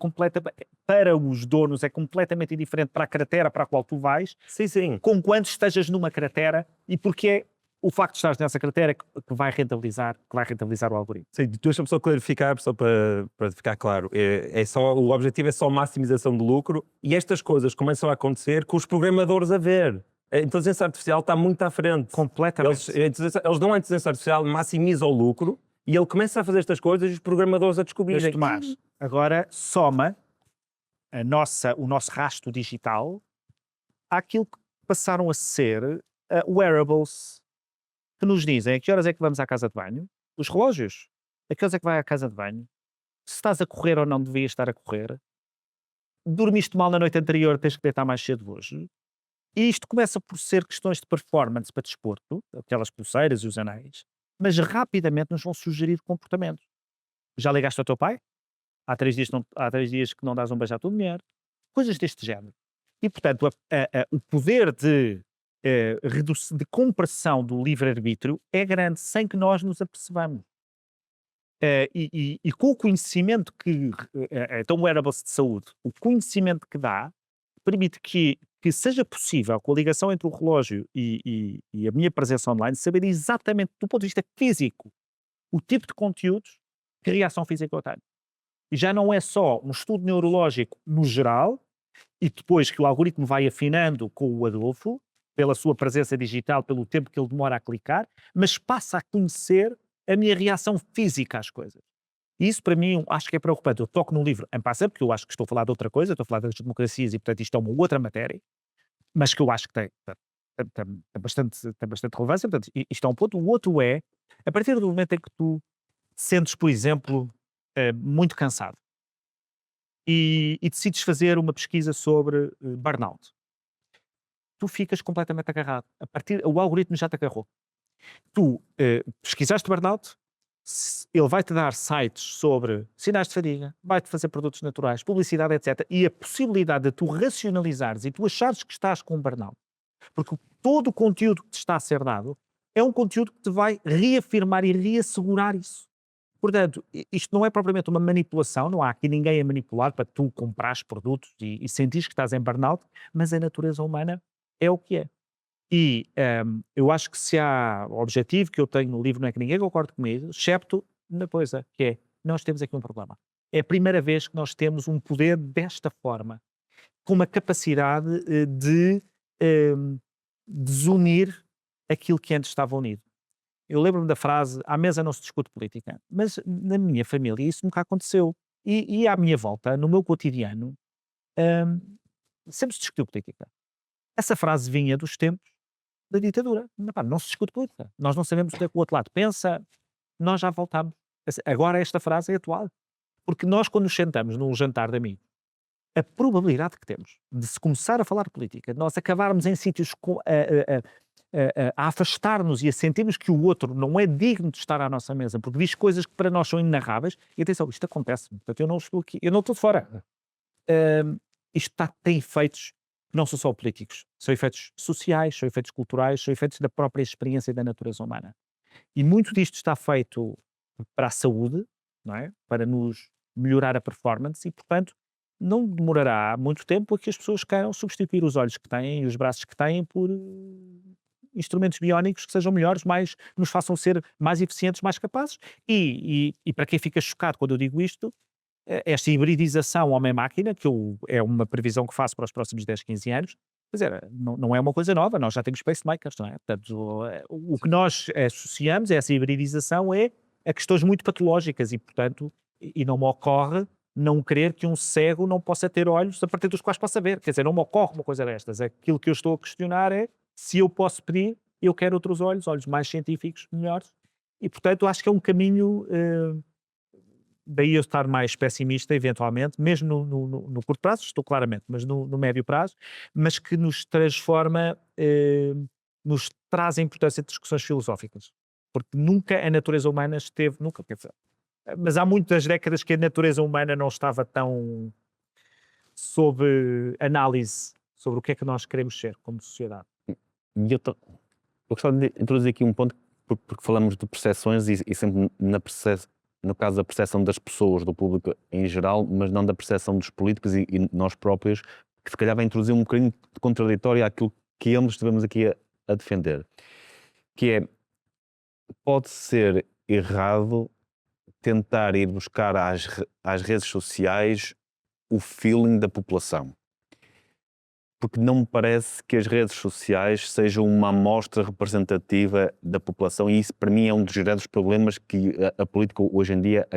para os donos é completamente indiferente para a cratera para a qual tu vais, Sim. conquanto estejas numa cratera e porque é o facto de estares nessa cratera que vai rentabilizar o algoritmo. Sim, deixa-me só clarificar, só para ficar claro. O objetivo é só maximização do lucro e estas coisas começam a acontecer com os programadores a ver. A inteligência artificial está muito à frente. Completamente. Eles dão a inteligência artificial, maximiza o lucro e ele começa a fazer estas coisas e os programadores a descobrirem. Mas, Tomás, agora soma o nosso rastro digital àquilo que passaram a ser wearables que nos dizem a que horas é que vamos à casa de banho, os relógios, a que horas é que vai à casa de banho, se estás a correr ou não devias estar a correr, dormiste mal na noite anterior, tens que deitar mais cedo hoje. E isto começa por ser questões de performance para desporto, aquelas pulseiras e os anéis, mas rapidamente nos vão sugerir comportamentos. Já ligaste ao teu pai? Há 3 dias que não dás um beijo à tua mulher. Coisas deste género. E, portanto, o poder de compressão do livre-arbítrio é grande, sem que nós nos apercebamos. E com o conhecimento que... então, wearables de saúde, o conhecimento que dá, permite que seja possível, com a ligação entre o relógio e a minha presença online, saber exatamente, do ponto de vista físico, o tipo de conteúdos, que reação física eu tenho. E já não é só um estudo neurológico no geral, e depois que o algoritmo vai afinando com o Adolfo, pela sua presença digital, pelo tempo que ele demora a clicar, mas passa a conhecer a minha reação física às coisas. E isso, para mim, acho que é preocupante. Eu toco no livro em passar, porque eu acho que estou a falar de outra coisa, estou a falar das democracias e, portanto, isto é uma outra matéria, mas que eu acho que tem bastante relevância. Portanto, isto é um ponto. O outro é, a partir do momento em que tu sentes, por exemplo, muito cansado e decides fazer uma pesquisa sobre burnout, tu ficas completamente agarrado. O algoritmo já te agarrou. Tu pesquisaste burnout, ele vai-te dar sites sobre sinais de fadiga, vai-te fazer produtos naturais, publicidade, etc. E a possibilidade de tu racionalizares e tu achares que estás com um burnout, porque todo o conteúdo que te está a ser dado é um conteúdo que te vai reafirmar e reassegurar isso. Portanto, isto não é propriamente uma manipulação, não há aqui ninguém a manipular para tu comprares produtos e sentires que estás em burnout, mas a natureza humana é o que é. E eu acho que se há objetivo que eu tenho no livro, não é que ninguém concorde comigo, excepto na coisa, que é, nós temos aqui um problema. É a primeira vez que nós temos um poder desta forma, com uma capacidade de desunir aquilo que antes estava unido. Eu lembro-me da frase, à mesa não se discute política, mas na minha família isso nunca aconteceu. E à minha volta, no meu cotidiano, sempre se discutiu política. Essa frase vinha dos tempos da ditadura. Não se discute política. Nós não sabemos o que é que o outro lado pensa, nós já voltamos. Agora esta frase é atual. Porque nós, quando nos sentamos num jantar de amigos a probabilidade que temos de se começar a falar de política, de nós acabarmos em sítios a afastar-nos e a sentirmos que o outro não é digno de estar à nossa mesa, porque diz coisas que para nós são inenarráveis, e atenção, isto acontece, portanto eu não estou aqui, eu não estou de fora. Isto tem efeitos que não são só políticos, são efeitos sociais, são efeitos culturais, são efeitos da própria experiência da natureza humana. E muito disto está feito para a saúde, não é? Para nos melhorar a performance e, portanto, não demorará muito tempo a que as pessoas queiram substituir os olhos que têm e os braços que têm por instrumentos biónicos que sejam melhores, nos façam ser mais eficientes, mais capazes. E para quem fica chocado quando eu digo isto, esta hibridização homem-máquina, é uma previsão que faço para os próximos 10, 15 anos, pois é, não é uma coisa nova, nós já temos pacemakers, não é? Portanto, o que nós associamos a essa hibridização é a questões muito patológicas e, portanto, e não me ocorre não crer que um cego não possa ter olhos a partir dos quais possa ver. Quer dizer, não me ocorre uma coisa destas. Aquilo que eu estou a questionar é se eu posso pedir, eu quero outros olhos mais científicos, melhores. E, portanto, acho que é um caminho, daí eu estar mais pessimista, eventualmente, mesmo no curto prazo, estou claramente, mas no médio prazo, mas que nos transforma, nos traz a importância de discussões filosóficas. Porque nunca a natureza humana esteve, nunca, mas há muitas décadas que a natureza humana não estava tão sob análise sobre o que é que nós queremos ser como sociedade. E eu gostava de introduzir aqui um ponto, porque falamos de percepções e sempre no caso da percepção das pessoas, do público em geral, mas não da percepção dos políticos e nós próprios, que se calhar vai introduzir um bocadinho de contraditório àquilo que ambos estivemos aqui a defender, que é, pode ser errado tentar ir buscar às redes sociais o feeling da população. Porque não me parece que as redes sociais sejam uma amostra representativa da população e isso para mim é um dos grandes problemas que a política hoje em dia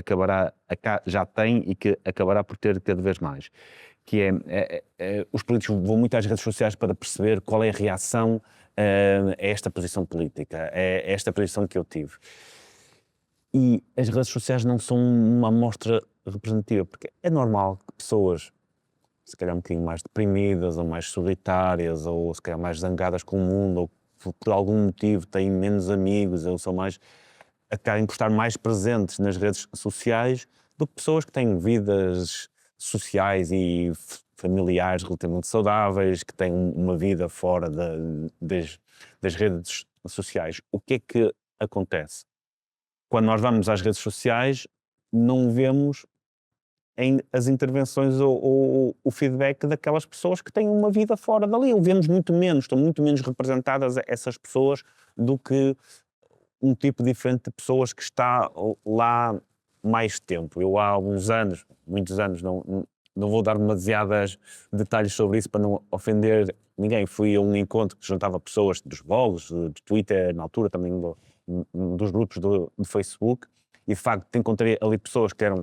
já tem e que acabará por ter cada vez mais. Que os políticos vão muito às redes sociais para perceber qual é a reação a esta posição política, a esta posição que eu tive. E as redes sociais não são uma amostra representativa, porque é normal que pessoas, se calhar um bocadinho mais deprimidas, ou mais solitárias, ou se calhar mais zangadas com o mundo, ou por algum motivo têm menos amigos, ou são mais, acabem por estar mais presentes nas redes sociais do que pessoas que têm vidas sociais e familiares relativamente saudáveis, que têm uma vida fora das redes sociais. O que é que acontece? Quando nós vamos às redes sociais, não vemos as intervenções ou o feedback daquelas pessoas que têm uma vida fora dali. Vemos muito menos, estão muito menos representadas essas pessoas do que um tipo diferente de pessoas que está lá mais tempo. Eu há alguns anos, muitos anos, não vou dar demasiados detalhes sobre isso para não ofender ninguém. Fui a um encontro que juntava pessoas dos blogs, de Twitter, na altura também dos grupos do Facebook, e de facto encontrei ali pessoas que eram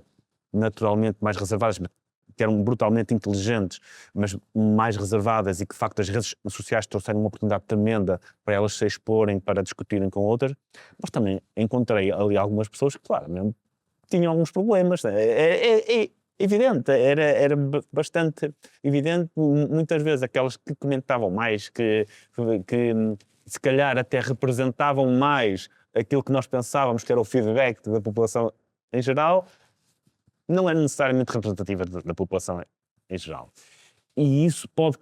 naturalmente mais reservadas, que eram brutalmente inteligentes, mas mais reservadas e que de facto as redes sociais trouxeram uma oportunidade tremenda para elas se exporem, para discutirem com outras, mas também encontrei ali algumas pessoas que, claro, mesmo, tinham alguns problemas. É evidente, era bastante evidente, muitas vezes aquelas que comentavam mais, que se calhar até representavam mais aquilo que nós pensávamos que era o feedback da população em geral, não é necessariamente representativa da população em geral. E isso pode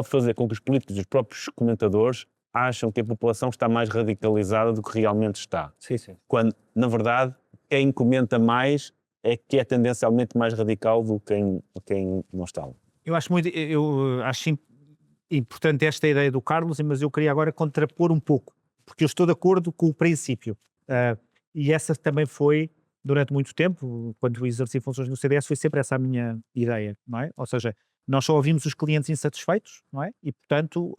fazer com que os políticos e os próprios comentadores acham que a população está mais radicalizada do que realmente está. Sim, sim. Quando, na verdade, quem comenta mais é que é tendencialmente mais radical do que quem não está. Eu acho importante esta ideia do Carlos, mas eu queria agora contrapor um pouco, porque eu estou de acordo com o princípio. E essa também foi, durante muito tempo, quando exerci funções no CDS, foi sempre essa a minha ideia, não é? Ou seja, nós só ouvimos os clientes insatisfeitos, não é? E, portanto,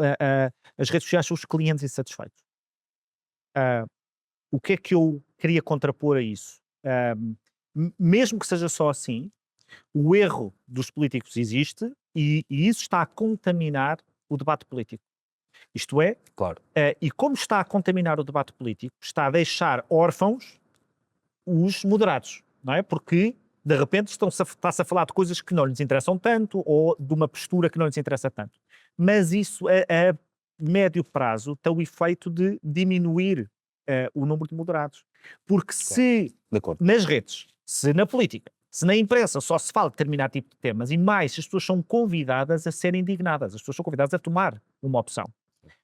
as redes sociais são os clientes insatisfeitos. O que é que eu queria contrapor a isso? Mesmo que seja só assim, o erro dos políticos existe e isso está a contaminar o debate político. Isto é, Claro. E como está a contaminar o debate político, está a deixar órfãos os moderados, não é? Porque De repente está-se a falar de coisas que não lhes interessam tanto ou de uma postura que não lhes interessa tanto. Mas isso, a médio prazo, tem o efeito de diminuir o número de moderados. Porque se De acordo. nas redes, se na política, se na imprensa só se fala de determinado tipo de temas e mais, as pessoas são convidadas a serem indignadas, as pessoas são convidadas a tomar uma opção.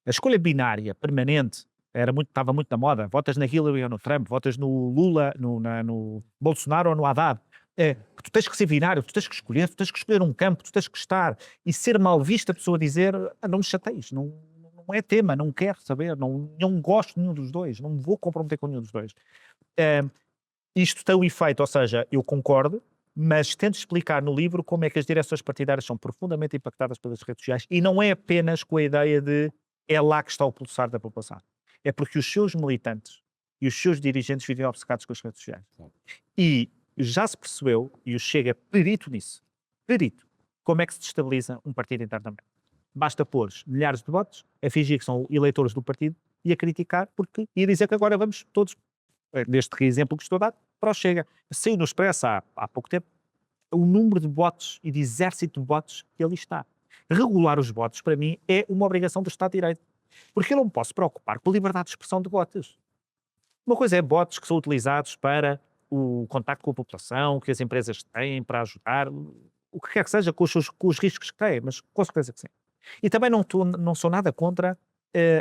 A escolha binária, permanente, estava muito na moda. Votas na Hillary ou no Trump, votas no Lula, no Bolsonaro ou no Haddad. Tu tens que ser binário, tu tens que escolher um campo, tu tens que estar. E ser mal vista a pessoa dizer, não me chateies, não é tema, não quero saber, não gosto de nenhum dos dois, não me vou comprometer com nenhum dos dois. Isto tem o efeito, ou seja, eu concordo, mas tento explicar no livro como é que as direções partidárias são profundamente impactadas pelas redes sociais e não é apenas com a ideia de é lá que está o pulsar da população. É porque os seus militantes e os seus dirigentes vivem obcecados com as redes sociais. E já se percebeu, e o Chega é perito nisso, como é que se destabiliza um partido internamente. Basta pôr milhares de votos, a fingir que são eleitores do partido e a criticar, e a dizer que agora vamos todos, neste exemplo que estou a dar, para o Chega. Saiu no Expresso há pouco tempo o número de votos e de exército de votos que ali está. Regular os votos, para mim, é uma obrigação do Estado de Direito. Porque eu não me posso preocupar com a liberdade de expressão de votos. Uma coisa é votos que são utilizados para o contacto com a população, que as empresas têm para ajudar, o que quer que seja, com os riscos que têm, mas com certeza que sim. E também não sou nada contra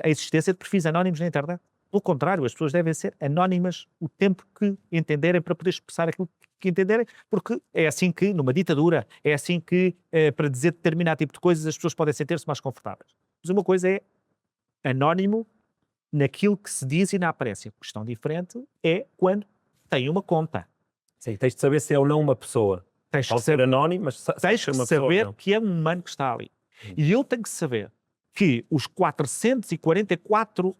a existência de perfis anónimos na internet. Pelo contrário, as pessoas devem ser anónimas o tempo que entenderem para poder expressar aquilo que entenderem, porque é assim que, numa ditadura, é assim que, para dizer determinado tipo de coisas, as pessoas podem sentir-se mais confortáveis. Mas uma coisa é anónimo naquilo que se diz e na aparência. A questão diferente é quando tem uma conta. Sim, tens de saber se é ou não uma pessoa. Tens Pode que ser anónimo, mas tens que uma pessoa, saber não. que é um humano que está ali. E eu tenho que saber que os 444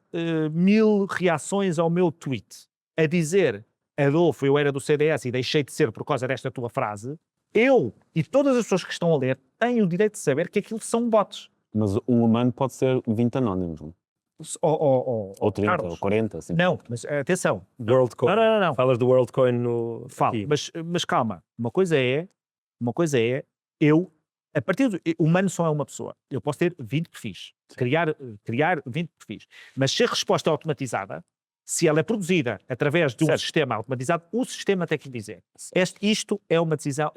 mil reações ao meu tweet a dizer Adolfo, eu era do CDS e deixei de ser por causa desta tua frase, eu e todas as pessoas que estão a ler têm o direito de saber que aquilo são bots. Mas um humano pode ser 20 anónimos, não? Ou 30, Carlos. ou 40, assim. Não, mas atenção. WorldCoin. Não. Falas do WorldCoin no... Falo, aqui. mas calma. Uma coisa é eu, a partir do humano só é uma pessoa. Eu posso ter 20 perfis, criar 20 perfis, mas se a resposta é automatizada, se ela é produzida através de um sistema automatizado, o sistema tem que dizer. Isto é uma decisão,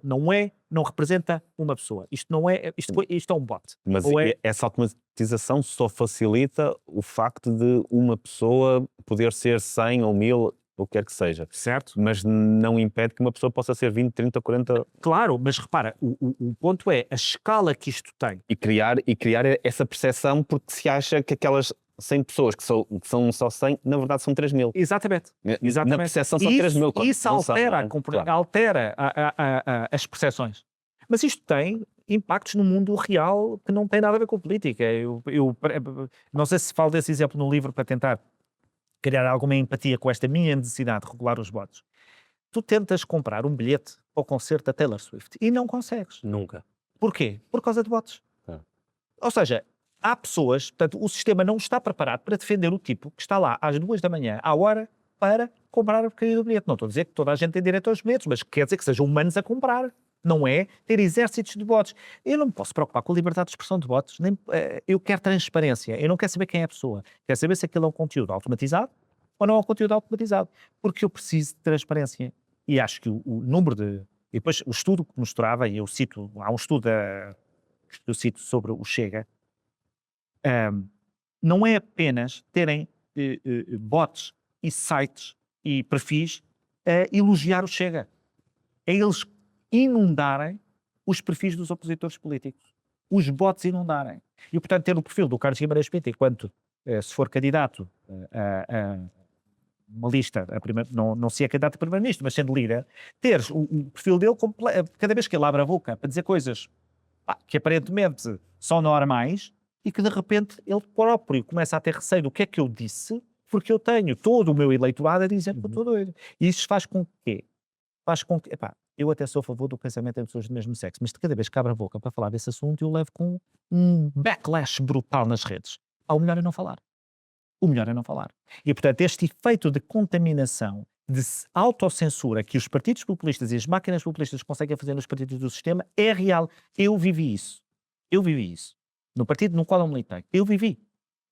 não representa uma pessoa. Isto é um bot. Mas Ou é- essa automatização só facilita o facto de uma pessoa poder ser 100 ou 1000, o que quer que seja. Certo? Mas não impede que uma pessoa possa ser 20, 30, 40 Claro, mas repara, o ponto é a escala que isto tem. e criar essa percepção, porque se acha que aquelas 100 pessoas que são só 100, na verdade são 3.000. Exatamente. Na percepção são 3.000. claro. Isso Não são, altera, não é? Claro. altera as percepções. Mas isto tem impactos no mundo real que não tem nada a ver com política. Eu não sei se falo desse exemplo no livro para tentar criar alguma empatia com esta minha necessidade de regular os votos. Tu tentas comprar um bilhete ao concerto da Taylor Swift e não consegues. Nunca. Porquê? Por causa de votos. É. Ou seja, há pessoas, portanto, o sistema não está preparado para defender o tipo que está lá às 2 da manhã, à hora, para comprar a porcaria do bilhete. Não estou a dizer que toda a gente tem direito aos bilhetes, mas quer dizer que sejam humanos a comprar. Não é ter exércitos de votos. Eu não me posso preocupar com a liberdade de expressão de votos. Eu quero transparência. Eu não quero saber quem é a pessoa. Quero saber se aquilo é um conteúdo automatizado ou não é um conteúdo automatizado. Porque eu preciso de transparência. E acho que o número de... E depois o estudo que mostrava, e eu cito, há um estudo que eu cito sobre o Chega, não é apenas terem bots e sites e perfis a elogiar o Chega. É eles inundarem os perfis dos opositores políticos. Os bots inundarem. E, portanto, ter o perfil do Carlos Guimarães Pinto, enquanto, se for candidato a uma lista, não se é candidato a primeiro-ministro, mas sendo líder, teres o perfil dele, cada vez que ele abre a boca para dizer coisas que aparentemente são normais e que de repente ele próprio começa a ter receio do que é que eu disse, porque eu tenho todo o meu eleitorado a dizer que eu estou doido. E isso faz com que eu até sou a favor do casamento entre pessoas do mesmo sexo, mas de cada vez que abre a boca para falar desse assunto, eu levo com um backlash brutal nas redes. O melhor é não falar. O melhor é não falar. E, portanto, este efeito de contaminação de autocensura que os partidos populistas e as máquinas populistas conseguem fazer nos partidos do sistema é real. Eu vivi isso. No partido no qual eu militei. Eu vivi.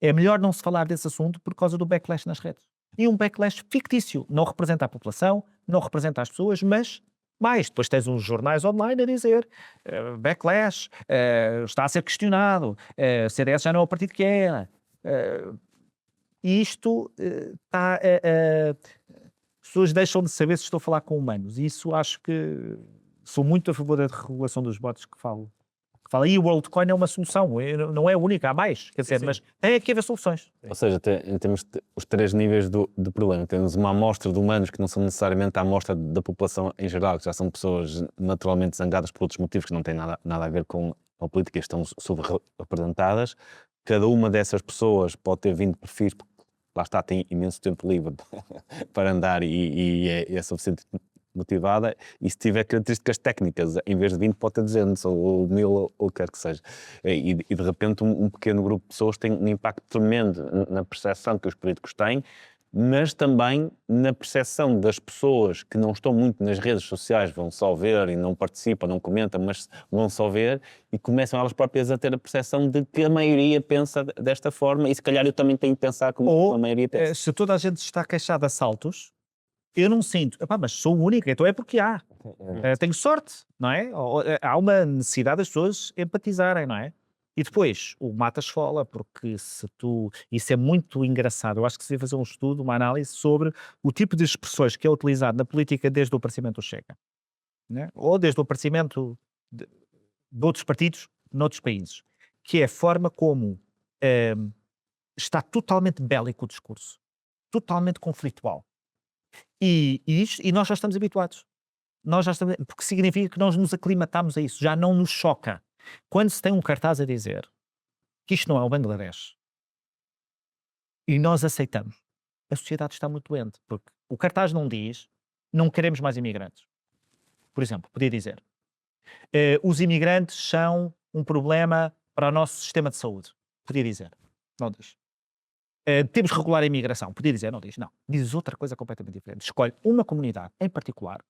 É melhor não se falar desse assunto por causa do backlash nas redes. E um backlash fictício. Não representa a população, não representa as pessoas, mas mais. Depois tens uns jornais online a dizer backlash, está a ser questionado, o CDS já não é o partido que era. E isto está... as pessoas deixam de saber se estou a falar com humanos. E isso acho que sou muito a favor da regulação dos bots que falo. E o WorldCoin é uma solução, não é a única, há mais, quer dizer, mas tem que haver soluções. Ou seja, temos os 3 níveis do problema. Temos uma amostra de humanos que não são necessariamente a amostra da população em geral, que já são pessoas naturalmente zangadas por outros motivos que não têm nada a ver com a política e estão subrepresentadas. Cada uma dessas pessoas pode ter 20 perfis, porque lá está, tem imenso tempo livre para andar e é suficiente motivada, e se tiver características técnicas, em vez de 20 pode ter 200 ou 1000 ou o que quer que seja. E de repente um pequeno grupo de pessoas tem um impacto tremendo na percepção que os políticos têm, mas também na percepção das pessoas que não estão muito nas redes sociais, vão só ver e não participam, não comentam, mas vão só ver e começam elas próprias a ter a percepção de que a maioria pensa desta forma e se calhar eu também tenho que pensar como a maioria pensa. Se toda a gente está queixada de assaltos, eu não sinto, mas sou única, então é porque há. Tenho sorte, não é? Há uma necessidade das pessoas empatizarem, não é? E depois, o mata esfola, porque isso é muito engraçado. Eu acho que se deve fazer um estudo, uma análise sobre o tipo de expressões que é utilizado na política desde o aparecimento do Chega, né? Ou desde o aparecimento de outros partidos noutros países, que é a forma como está totalmente bélico o discurso, totalmente conflitual. E nós já estamos habituados. Porque significa que nós nos aclimatamos a isso, já não nos choca. Quando se tem um cartaz a dizer que isto não é o Bangladesh e nós aceitamos, a sociedade está muito doente, porque o cartaz não diz não queremos mais imigrantes. Por exemplo, podia dizer os imigrantes são um problema para o nosso sistema de saúde. Podia dizer, não diz. Temos que regular a imigração. Podia dizer, não diz, não. Diz outra coisa completamente diferente. Escolhe uma comunidade em particular,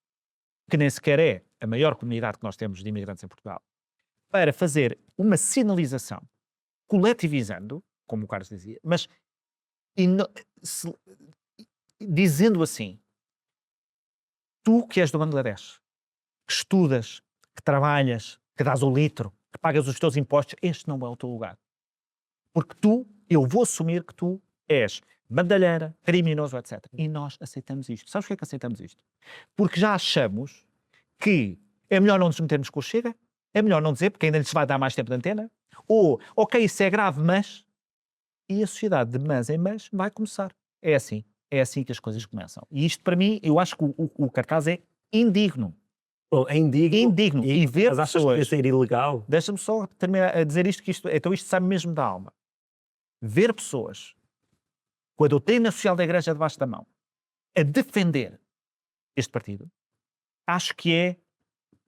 que nem sequer é a maior comunidade que nós temos de imigrantes em Portugal, para fazer uma sinalização coletivizando, como o Carlos dizia, mas dizendo assim, tu que és do Bangladesh, que estudas, que trabalhas, que dás o litro, que pagas os teus impostos, este não é o teu lugar. Porque eu vou assumir que tu és bandalheira, criminoso, etc. E nós aceitamos isto. Sabes porquê que aceitamos isto? Porque já achamos que é melhor não nos metermos com o Chega, é melhor não dizer, porque ainda lhes vai dar mais tempo de antena, ou, ok, isso é grave, mas... E a sociedade de mas em mas vai começar. É assim que as coisas começam. E isto, para mim, eu acho que o cartaz é indigno. Bom, é indigno. E ver mas achas pessoas... que ser ilegal? Deixa-me só terminar a dizer isto, então isto sabe mesmo da alma. Ver pessoas com a doutrina social da Igreja debaixo da mão a defender este partido, acho que é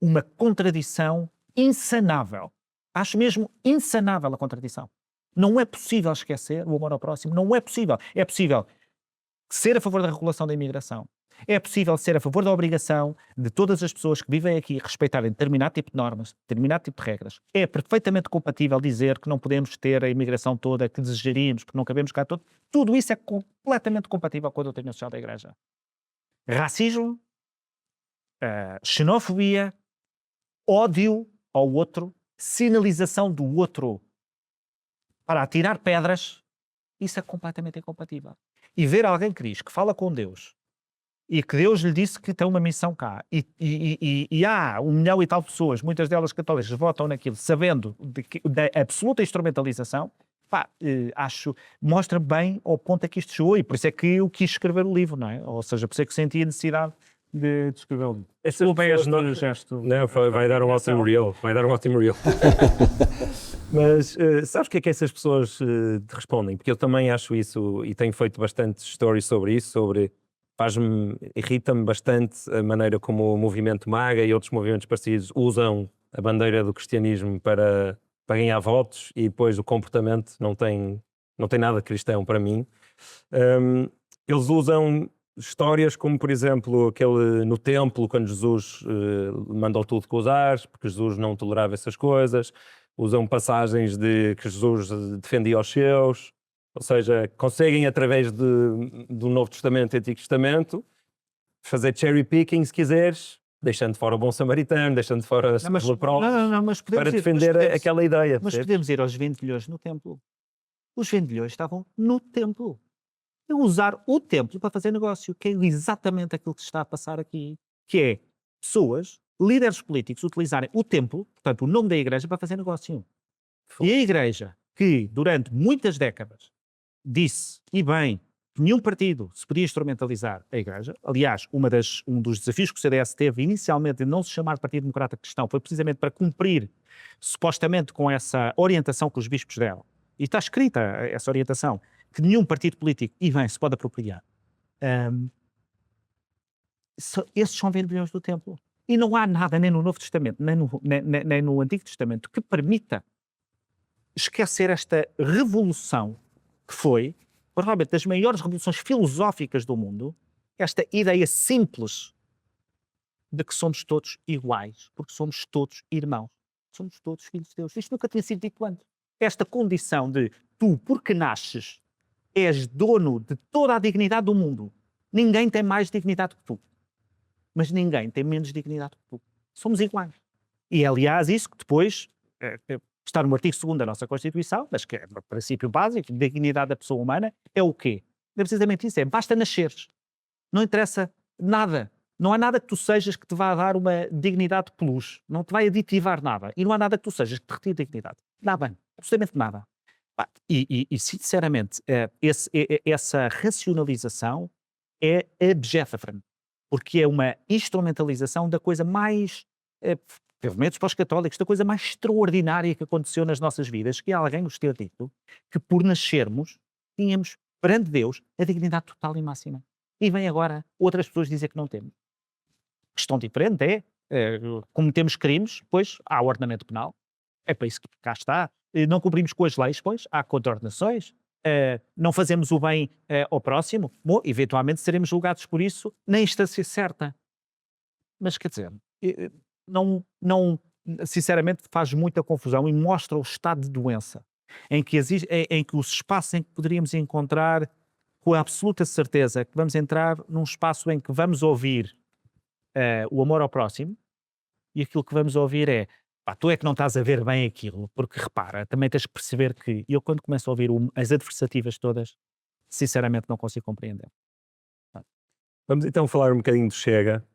uma contradição insanável. Acho mesmo insanável a contradição. Não é possível esquecer o amor ao próximo, não é possível. É possível ser a favor da regulação da imigração. É possível ser a favor da obrigação de todas as pessoas que vivem aqui respeitarem determinado tipo de normas, determinado tipo de regras. É perfeitamente compatível dizer que não podemos ter a imigração toda que desejaríamos, porque não cabemos cá todos. Tudo isso é completamente compatível com a doutrina social da Igreja. Racismo, xenofobia, ódio ao outro, sinalização do outro para atirar pedras, isso é completamente incompatível. E ver alguém que diz que fala com Deus e que Deus lhe disse que tem uma missão cá e há 1 milhão e tal pessoas, muitas delas católicas, votam naquilo sabendo da absoluta instrumentalização, mostra bem ao ponto a que isto chegou, e por isso é que eu quis escrever o livro, não é? Ou seja, por isso é que senti a necessidade de escrever o livro. Não, vai dar um ótimo reel. Mas sabes o que é que essas pessoas te respondem? Porque eu também acho isso e tenho feito bastante stories sobre isso, irrita-me bastante a maneira como o movimento MAGA e outros movimentos parecidos usam a bandeira do cristianismo para ganhar votos e depois o comportamento não tem nada cristão para mim. Eles usam histórias como, por exemplo, aquele no templo, quando Jesus mandou tudo gozar, porque Jesus não tolerava essas coisas. Usam passagens de que Jesus defendia os seus. Ou seja, conseguem, através do Novo Testamento e Antigo Testamento, fazer cherry picking, se quiseres, deixando de fora o bom samaritano, deixando de fora os leprosos, mas para defender aquela ideia. Mas podemos ir aos vendilhões no templo. Os vendilhões estavam no templo. E usar o templo para fazer negócio, que é exatamente aquilo que se está a passar aqui, que é pessoas, líderes políticos, utilizarem o templo, portanto o nome da igreja, para fazer negócio. E a igreja, que durante muitas décadas disse, e bem, que nenhum partido se podia instrumentalizar a igreja. Aliás, um dos desafios que o CDS teve inicialmente de não se chamar Partido Democrata Cristão foi precisamente para cumprir, supostamente, com essa orientação que os bispos deram. E está escrita essa orientação, que nenhum partido político, e bem, se pode apropriar. Esses são vendilhões do templo. E não há nada, nem no Novo Testamento, nem no Antigo Testamento, que permita esquecer esta revolução que foi, provavelmente, das maiores revoluções filosóficas do mundo, esta ideia simples de que somos todos iguais, porque somos todos irmãos, somos todos filhos de Deus. Isto nunca tinha sido dito antes. Esta condição de tu, porque nasces, és dono de toda a dignidade do mundo. Ninguém tem mais dignidade que tu, mas ninguém tem menos dignidade que tu. Somos iguais. E é, aliás, isso que depois está no artigo 2º da nossa Constituição, mas que é o princípio básico, dignidade da pessoa humana, é o quê? É precisamente isso, basta nasceres. Não interessa nada. Não há nada que tu sejas que te vá dar uma dignidade plus. Não te vai aditivar nada. E não há nada que tu sejas que te retire dignidade. Nada. Absolutamente nada. E sinceramente, essa racionalização é abjeta, porque é uma instrumentalização da coisa mais... pelo menos para os católicos, da coisa mais extraordinária que aconteceu nas nossas vidas, que alguém nos ter dito que por nascermos tínhamos perante Deus a dignidade total e máxima. E vem agora outras pessoas dizer que não temos. Questão diferente cometemos crimes, pois há o ordenamento penal, é para isso que cá está. Não cumprimos com as leis, pois há contraordenações. Não fazemos o bem ao próximo, bom, eventualmente seremos julgados por isso na instância certa. Mas quer dizer, não, sinceramente faz muita confusão e mostra o estado de doença em que os espaços em que poderíamos encontrar com a absoluta certeza que vamos entrar num espaço em que vamos ouvir o amor ao próximo, e aquilo que vamos ouvir é tu é que não estás a ver bem aquilo, porque repara, também tens que perceber que eu quando começo a ouvir as adversativas todas, sinceramente não consigo compreender. Vamos então falar um bocadinho do Chega.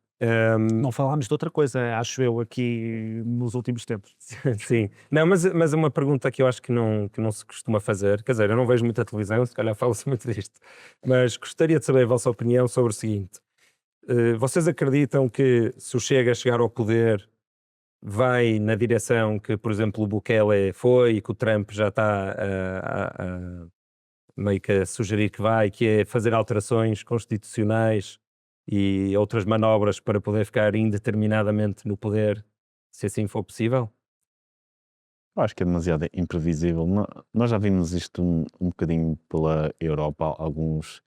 Não falámos de outra coisa, acho eu, aqui nos últimos tempos. Sim, não, mas é uma pergunta que eu acho que não se costuma fazer, quer dizer, eu não vejo muita televisão, se calhar fala-se muito disto, mas gostaria de saber a vossa opinião sobre o seguinte: vocês acreditam que se o Chega chegar ao poder vai na direção que, por exemplo, o Bukele foi e que o Trump já está meio que a sugerir que vai, que é fazer alterações constitucionais e outras manobras para poder ficar indeterminadamente no poder, se assim for possível? Eu acho que é demasiado imprevisível. Nós já vimos isto um bocadinho pela Europa. Alguns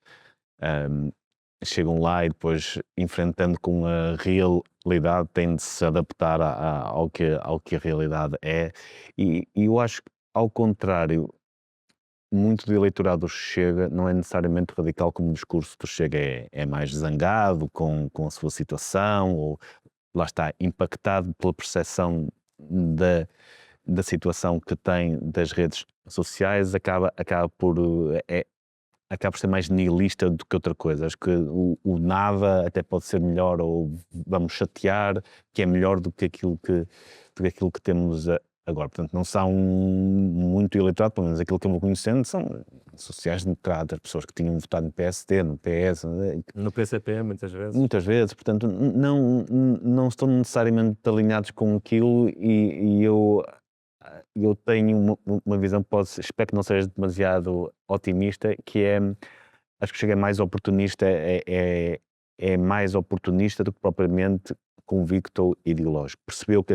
chegam lá e depois, enfrentando com a realidade, têm de se adaptar ao que a realidade é. E eu acho que, ao contrário, muito do eleitorado do Chega não é necessariamente radical, como o discurso do Chega é mais zangado com a sua situação, ou lá está, impactado pela percepção da situação que tem das redes sociais, acaba por ser mais nihilista do que outra coisa. Acho que o nada até pode ser melhor, ou vamos chatear, que é melhor do que aquilo que temos agora. Portanto, não são muito eleitorado, pelo menos aquilo que eu vou conhecendo, são sociais-democratas, pessoas que tinham votado no PSD, no PS. No PCP, muitas vezes. Muitas vezes, portanto, não estão necessariamente alinhados com aquilo, e eu tenho uma visão, espero que não seja demasiado otimista, que é, acho que Chega mais oportunista, é mais oportunista do que propriamente convicto ou ideológico. Percebeu que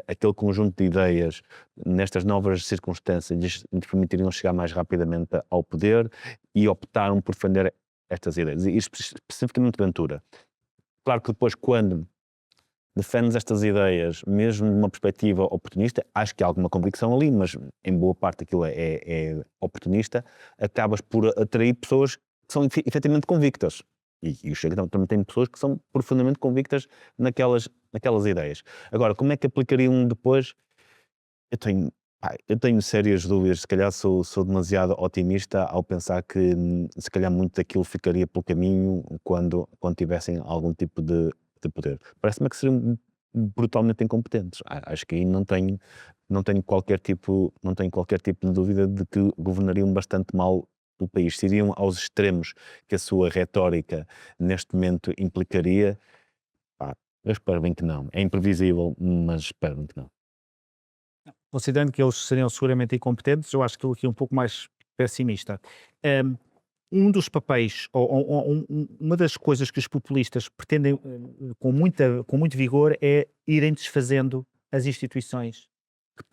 aquele conjunto de ideias, nestas novas circunstâncias, lhes permitiriam chegar mais rapidamente ao poder, e optaram por defender estas ideias, e especificamente Ventura. Claro que depois, quando defendes estas ideias, mesmo numa perspectiva oportunista, acho que há alguma convicção ali, mas em boa parte aquilo é oportunista, acabas por atrair pessoas que são efetivamente convictas. E o Chega também tem pessoas que são profundamente convictas naquelas ideias. Agora, como é que aplicariam depois? Eu tenho sérias dúvidas, se calhar sou demasiado otimista ao pensar que se calhar muito daquilo ficaria pelo caminho quando tivessem algum tipo de poder. Parece-me que seriam brutalmente incompetentes. Acho que aí não tenho qualquer tipo de dúvida de que governariam bastante mal o país. Se iriam aos extremos que a sua retórica neste momento implicaria, eu espero bem que não. É imprevisível, mas espero bem que não. Considerando que eles seriam seguramente incompetentes, eu acho que estou aqui um pouco mais pessimista. Um dos papéis, uma das coisas que os populistas pretendem com muito vigor é irem desfazendo as instituições que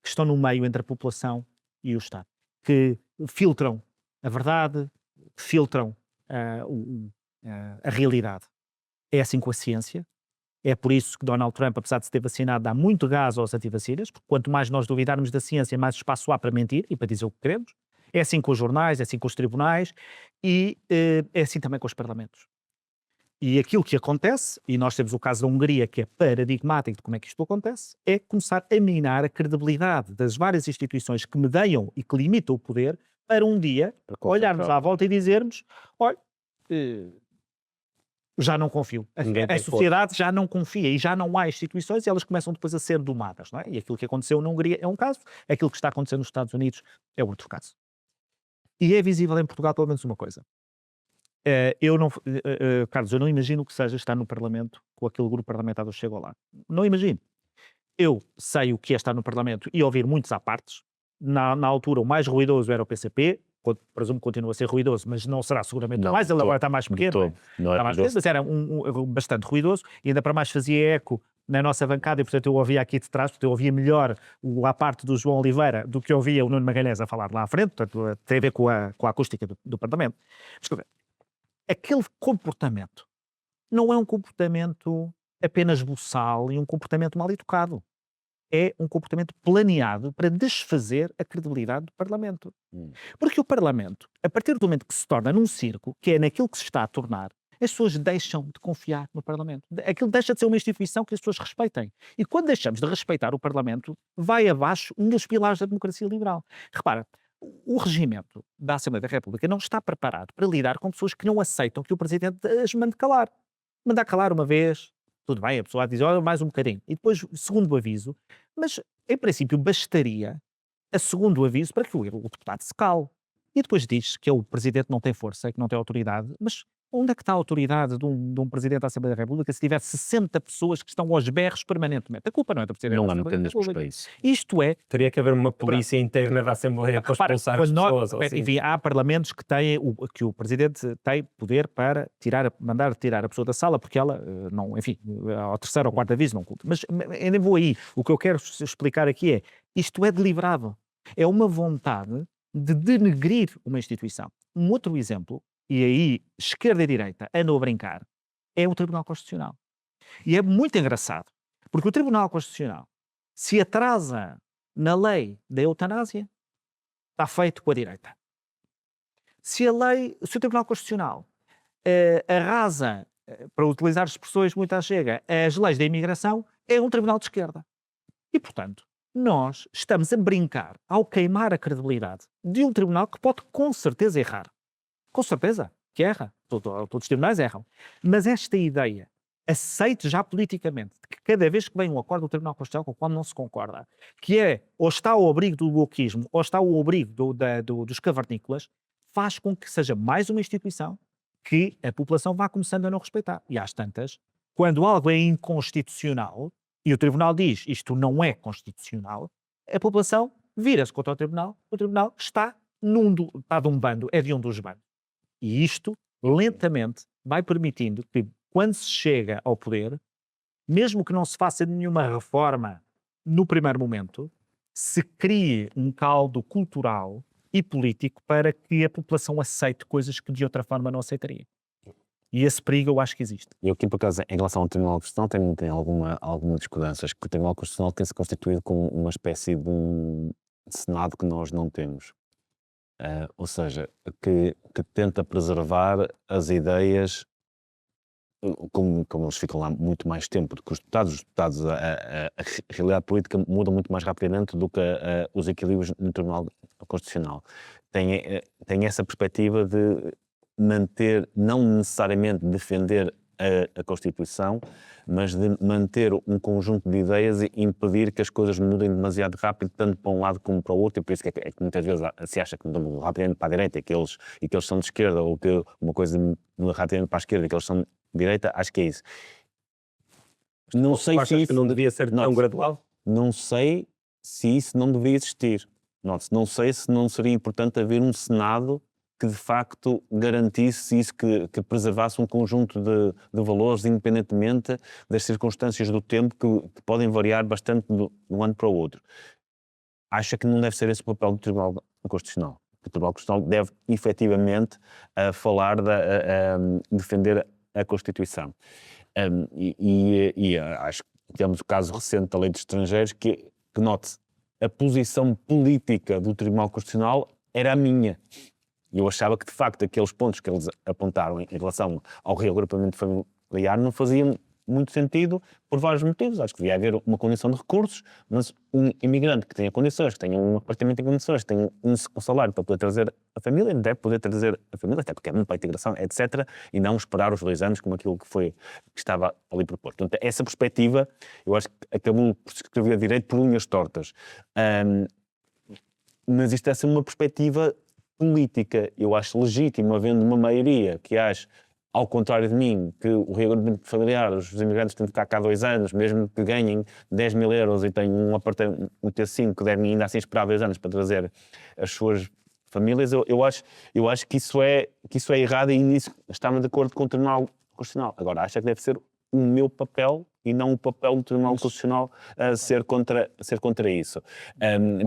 estão no meio entre a população e o Estado, que filtram a verdade, filtram a realidade. É assim com a ciência. É por isso que Donald Trump, apesar de se ter vacinado, dá muito gás aos antivacinas, porque quanto mais nós duvidarmos da ciência, mais espaço há para mentir e para dizer o que queremos. É assim com os jornais, é assim com os tribunais e é assim também com os parlamentos. E aquilo que acontece, e nós temos o caso da Hungria, que é paradigmático de como é que isto acontece, é começar a minar a credibilidade das várias instituições que medeiam e que limitam o poder para um dia olharmos à volta e dizermos, olha, já não confio. A sociedade já não confia e já não há instituições e elas começam depois a ser domadas, não é? E aquilo que aconteceu na Hungria é um caso, aquilo que está acontecendo nos Estados Unidos é outro caso. E é visível em Portugal pelo menos uma coisa. Carlos, eu não imagino o que seja estar no Parlamento com aquele grupo parlamentar do Chega lá. Não imagino. Eu sei o que é estar no Parlamento e ouvir muitos à partes. Na altura, o mais ruidoso era o PCP, presumo que continua a ser ruidoso, mas não será seguramente mais, ele agora está mais pequeno, mas era bastante ruidoso, e ainda para mais fazia eco na nossa bancada, e portanto eu ouvia aqui de trás, portanto eu ouvia melhor a parte do João Oliveira do que ouvia o Nuno Magalhães a falar lá à frente, portanto tem a ver com a acústica do Parlamento. Desculpa, aquele comportamento não é um comportamento apenas boçal e um comportamento mal educado. É um comportamento planeado para desfazer a credibilidade do Parlamento. Porque o Parlamento, a partir do momento que se torna num circo, que é naquilo que se está a tornar, as pessoas deixam de confiar no Parlamento. Aquilo deixa de ser uma instituição que as pessoas respeitem. E quando deixamos de respeitar o Parlamento, vai abaixo um dos pilares da democracia liberal. Repara, o regimento da Assembleia da República não está preparado para lidar com pessoas que não aceitam que o Presidente as mande calar. Mandar calar uma vez, tudo bem, a pessoa diz, olha, mais um bocadinho. E depois, segundo aviso, mas em princípio bastaria a segundo aviso para que o deputado se cale. E depois diz que o Presidente não tem força, que não tem autoridade, mas onde é que está a autoridade de um Presidente da Assembleia da República se tiver 60 pessoas que estão aos berros permanentemente? A culpa não é do Presidente Não da há Assembleia da mecanismos República. para isso. Isto é... Teria que haver uma polícia interna da Assembleia para expulsar as pessoas. Assim. Enfim, há parlamentos que têm que o Presidente tem poder para mandar tirar a pessoa da sala porque ela, não, enfim, ao terceiro ou quarto aviso não culta. Mas ainda vou aí. O que eu quero explicar aqui é, isto é deliberado. É uma vontade de denegrir uma instituição. Um outro exemplo, e aí esquerda e direita andam a brincar, é o Tribunal Constitucional. E é muito engraçado, porque o Tribunal Constitucional se atrasa na lei da eutanásia, está feito com a direita. Se o Tribunal Constitucional arrasa, para utilizar expressões muito à chega, as leis da imigração, é um tribunal de esquerda. E, portanto, nós estamos a brincar ao queimar a credibilidade de um tribunal que pode com certeza errar. Com certeza que erra. Todos os tribunais erram. Mas esta ideia, aceite já politicamente, de que cada vez que vem um acordo do Tribunal Constitucional com o qual não se concorda, que é ou está ao abrigo do wokeismo ou está ao abrigo dos cavernícolas, faz com que seja mais uma instituição que a população vá começando a não respeitar. E às tantas, quando algo é inconstitucional e o Tribunal diz isto não é constitucional, a população vira-se contra o Tribunal está de um bando, é de um dos bandos. E isto, lentamente, vai permitindo que, quando se chega ao poder, mesmo que não se faça nenhuma reforma no primeiro momento, se crie um caldo cultural e político para que a população aceite coisas que de outra forma não aceitaria. E esse perigo eu acho que existe. Eu aqui, por acaso, em relação ao Tribunal Constitucional, tenho alguma discordância. Acho que o Tribunal Constitucional tem-se constituído com uma espécie de um Senado que nós não temos. Ou seja, que tenta preservar as ideias, como eles ficam lá muito mais tempo do que os deputados. A realidade política muda muito mais rapidamente do que os equilíbrios no Tribunal Constitucional. Tem essa perspectiva de manter, não necessariamente defender a Constituição, mas de manter um conjunto de ideias e impedir que as coisas mudem demasiado rápido, tanto para um lado como para o outro, e por isso que é que muitas vezes se acha que mudam rapidamente para a direita e que eles são de esquerda, ou que uma coisa muda rapidamente para a esquerda e que eles são de direita. Acho que é isso. Não sei se isso não devia ser tão gradual? Não sei se isso não deveria existir. Não sei se não seria importante haver um Senado que de facto garantisse isso, que preservasse um conjunto de valores, independentemente das circunstâncias do tempo, que podem variar bastante de um ano para o outro. Acha que não deve ser esse o papel do Tribunal Constitucional. O Tribunal Constitucional deve efetivamente defender a Constituição. Acho que temos o caso recente da Lei dos Estrangeiros, que note, a posição política do Tribunal Constitucional era a minha. Eu achava que, de facto, aqueles pontos que eles apontaram em relação ao reagrupamento familiar não faziam muito sentido por vários motivos. Acho que devia haver uma condição de recursos, mas um imigrante que tenha condições, que tenha um apartamento em condições, que tenha um salário para poder trazer a família, deve poder trazer a família, até porque é muito para a integração, etc., e não esperar os 2 anos como aquilo que estava ali proposto. Portanto, essa perspectiva, eu acho que acabou por se escrever direito por unhas tortas. Mas isto é assim uma perspectiva política. Eu acho legítimo, havendo uma maioria que acha, ao contrário de mim, que o reagrupamento familiar, os imigrantes têm de ficar cá 2 anos, mesmo que ganhem 10 mil euros e tenham um apartamento T5, que devem ainda assim esperar 2 anos para trazer as suas famílias. Eu acho que isso é errado, e nisso estamos de acordo com o Tribunal Constitucional. Agora, acho que deve ser o meu papel e não o papel do Tribunal Constitucional ser contra isso.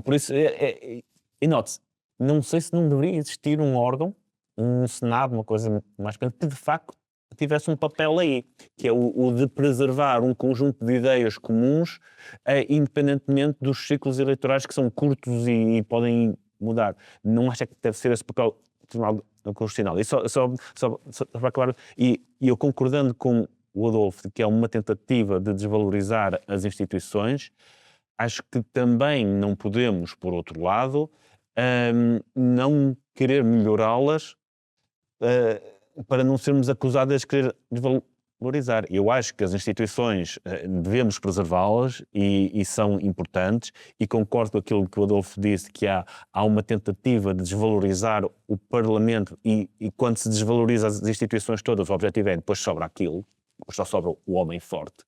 Por isso, e note-se, não sei se não deveria existir um órgão, um Senado, uma coisa mais pequena, que de facto tivesse um papel aí, que é o de preservar um conjunto de ideias comuns, independentemente dos ciclos eleitorais, que são curtos e podem mudar. Não acho que deve ser esse papel do Tribunal Constitucional. E só para acabar, e eu concordando com o Adolfo, que é uma tentativa de desvalorizar as instituições, acho que também não podemos, por outro lado, não querer melhorá-las para não sermos acusados de querer desvalorizar. Eu acho que as instituições devemos preservá-las e são importantes, e concordo com aquilo que o Adolfo disse, que há uma tentativa de desvalorizar o Parlamento, e quando se desvaloriza as instituições todas, o objetivo é depois sobra aquilo, depois só sobra o homem forte,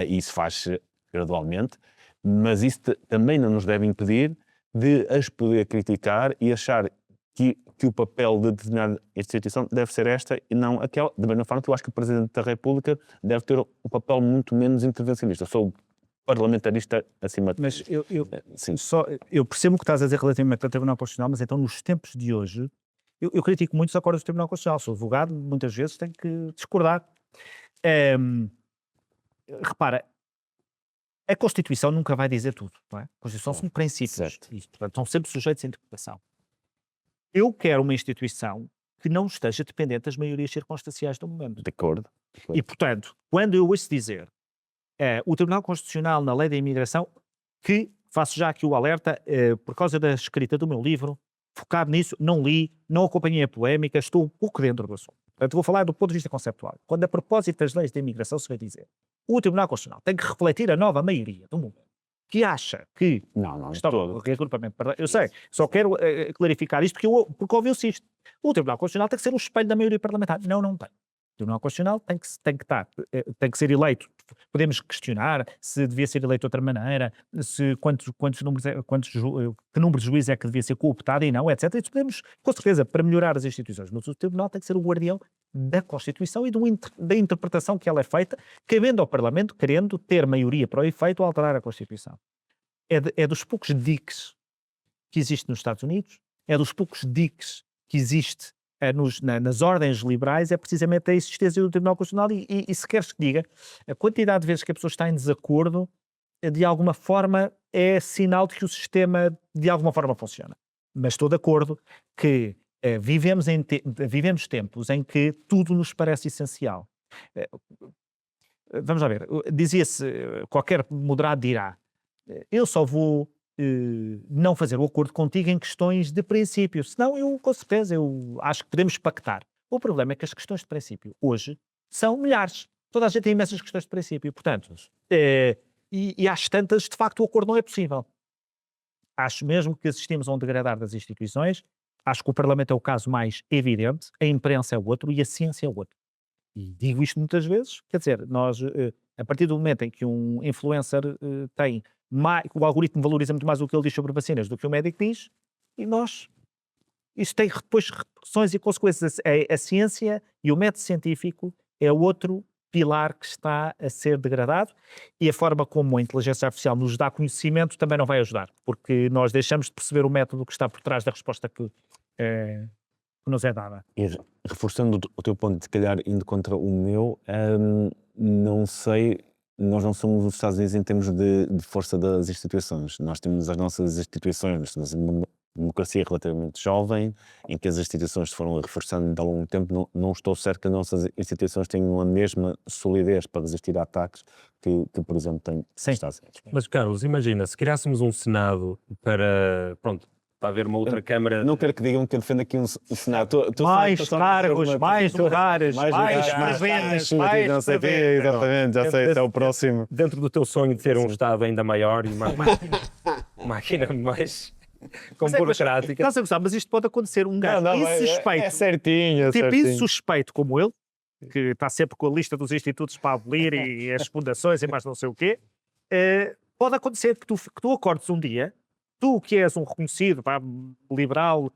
e isso faz-se gradualmente, mas isso também não nos deve impedir de as poder criticar e achar que o papel de determinada instituição deve ser esta e não aquela. Da mesma forma que eu acho que o Presidente da República deve ter um papel muito menos intervencionista. Sou parlamentarista acima de... Mas Sim. eu percebo o que estás a dizer relativamente ao Tribunal Constitucional, mas então nos tempos de hoje, eu critico muito os acordos do Tribunal Constitucional. Sou advogado, muitas vezes tenho que discordar. Repara, a Constituição nunca vai dizer tudo, não é? A Constituição são princípios, portanto, são sempre sujeitos à interpretação. Eu quero uma instituição que não esteja dependente das maiorias circunstanciais do momento. De acordo. E, portanto, quando eu ouço dizer o Tribunal Constitucional na lei da imigração, que faço já aqui o alerta, por causa da escrita do meu livro, focado nisso, não li, não acompanhei a polémica, estou um pouco dentro do assunto. Portanto, vou falar do ponto de vista conceptual. Quando a propósito das leis da imigração se vai dizer, o Tribunal Constitucional tem que refletir a nova maioria do momento, que acha que... Não, o reagrupamento, eu sei, só quero clarificar isto, porque ouviu-se isto. O Tribunal Constitucional tem que ser um espelho da maioria parlamentar. Não tem. O Tribunal Constitucional tem que ser eleito. Podemos questionar se devia ser eleito de outra maneira, se que número de juízes é que devia ser cooptado e não, etc. Isso podemos, com certeza, para melhorar as instituições. Mas o Tribunal tem que ser o guardião da Constituição e da interpretação que ela é feita, cabendo ao Parlamento, querendo ter maioria para o efeito, alterar a Constituição. É dos poucos diques que existe nos Estados Unidos, é dos poucos diques que existe nas ordens liberais, é precisamente a existência do Tribunal Constitucional e se queres que diga, a quantidade de vezes que a pessoa está em desacordo, de alguma forma é sinal de que o sistema de alguma forma funciona. Mas estou de acordo que vivemos tempos em que tudo nos parece essencial. Vamos lá ver, dizia-se, qualquer moderado dirá, eu só vou não fazer o acordo contigo em questões de princípio, senão eu, com certeza, eu acho que podemos pactar. O problema é que as questões de princípio hoje são milhares. Toda a gente tem imensas questões de princípio, portanto, e às tantas, de facto, o acordo não é possível. Acho mesmo que assistimos a um degradar das instituições, acho que o Parlamento é o caso mais evidente, a imprensa é o outro e a ciência é o outro. E digo isto muitas vezes, quer dizer, nós, a partir do momento em que um influencer tem o algoritmo valoriza muito mais o que ele diz sobre vacinas do que o médico diz, e isso tem depois repercussões e consequências. A ciência e o método científico é outro pilar que está a ser degradado e a forma como a inteligência artificial nos dá conhecimento também não vai ajudar, porque nós deixamos de perceber o método que está por trás da resposta que nos é dada. E reforçando o teu ponto, se calhar indo contra o meu, não sei, nós não somos os Estados Unidos em termos de força das instituições. Nós temos as nossas instituições, nós temos uma democracia relativamente jovem, em que as instituições se foram reforçando ao longo do tempo. Não estou certo que as nossas instituições tenham a mesma solidez para resistir a ataques que por exemplo, tem os Estados Unidos. Mas, Carlos, imagina, se criássemos um Senado para haver uma outra Câmara... Não quero que digam que eu defendo aqui um Senado. Mais cargos, mais lugares, mais presenças, mais... Não sei, exatamente, já sei, é o próximo. Dentro do teu sonho de ter um Estado ainda maior e uma máquina mais... com burocrática. Estás a gostar, mas isto pode acontecer um gajo insuspeito. É certinho, tipo insuspeito como ele, que está sempre com a lista dos institutos para abolir e as fundações e mais não sei o quê. Pode acontecer que tu acordes um dia, tu que és um reconhecido liberal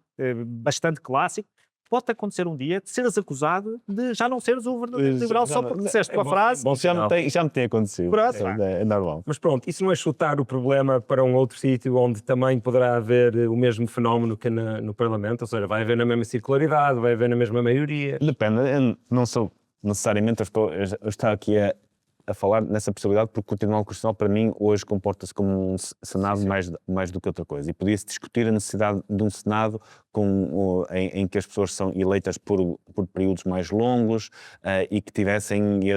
bastante clássico, pode acontecer um dia de seres acusado de já não seres um verdadeiro liberal só porque disseste com a frase. Bom, já me tem acontecido. É normal. Mas pronto, isso não é chutar o problema para um outro sítio onde também poderá haver o mesmo fenómeno que no Parlamento, ou seja, vai haver na mesma circularidade, vai haver na mesma maioria. Depende, eu não sou necessariamente, eu estou aqui a falar nessa possibilidade porque o Tribunal Constitucional para mim hoje comporta-se como um Senado mais do que outra coisa, e podia-se discutir a necessidade de um Senado em que as pessoas são eleitas por períodos mais longos e que tivessem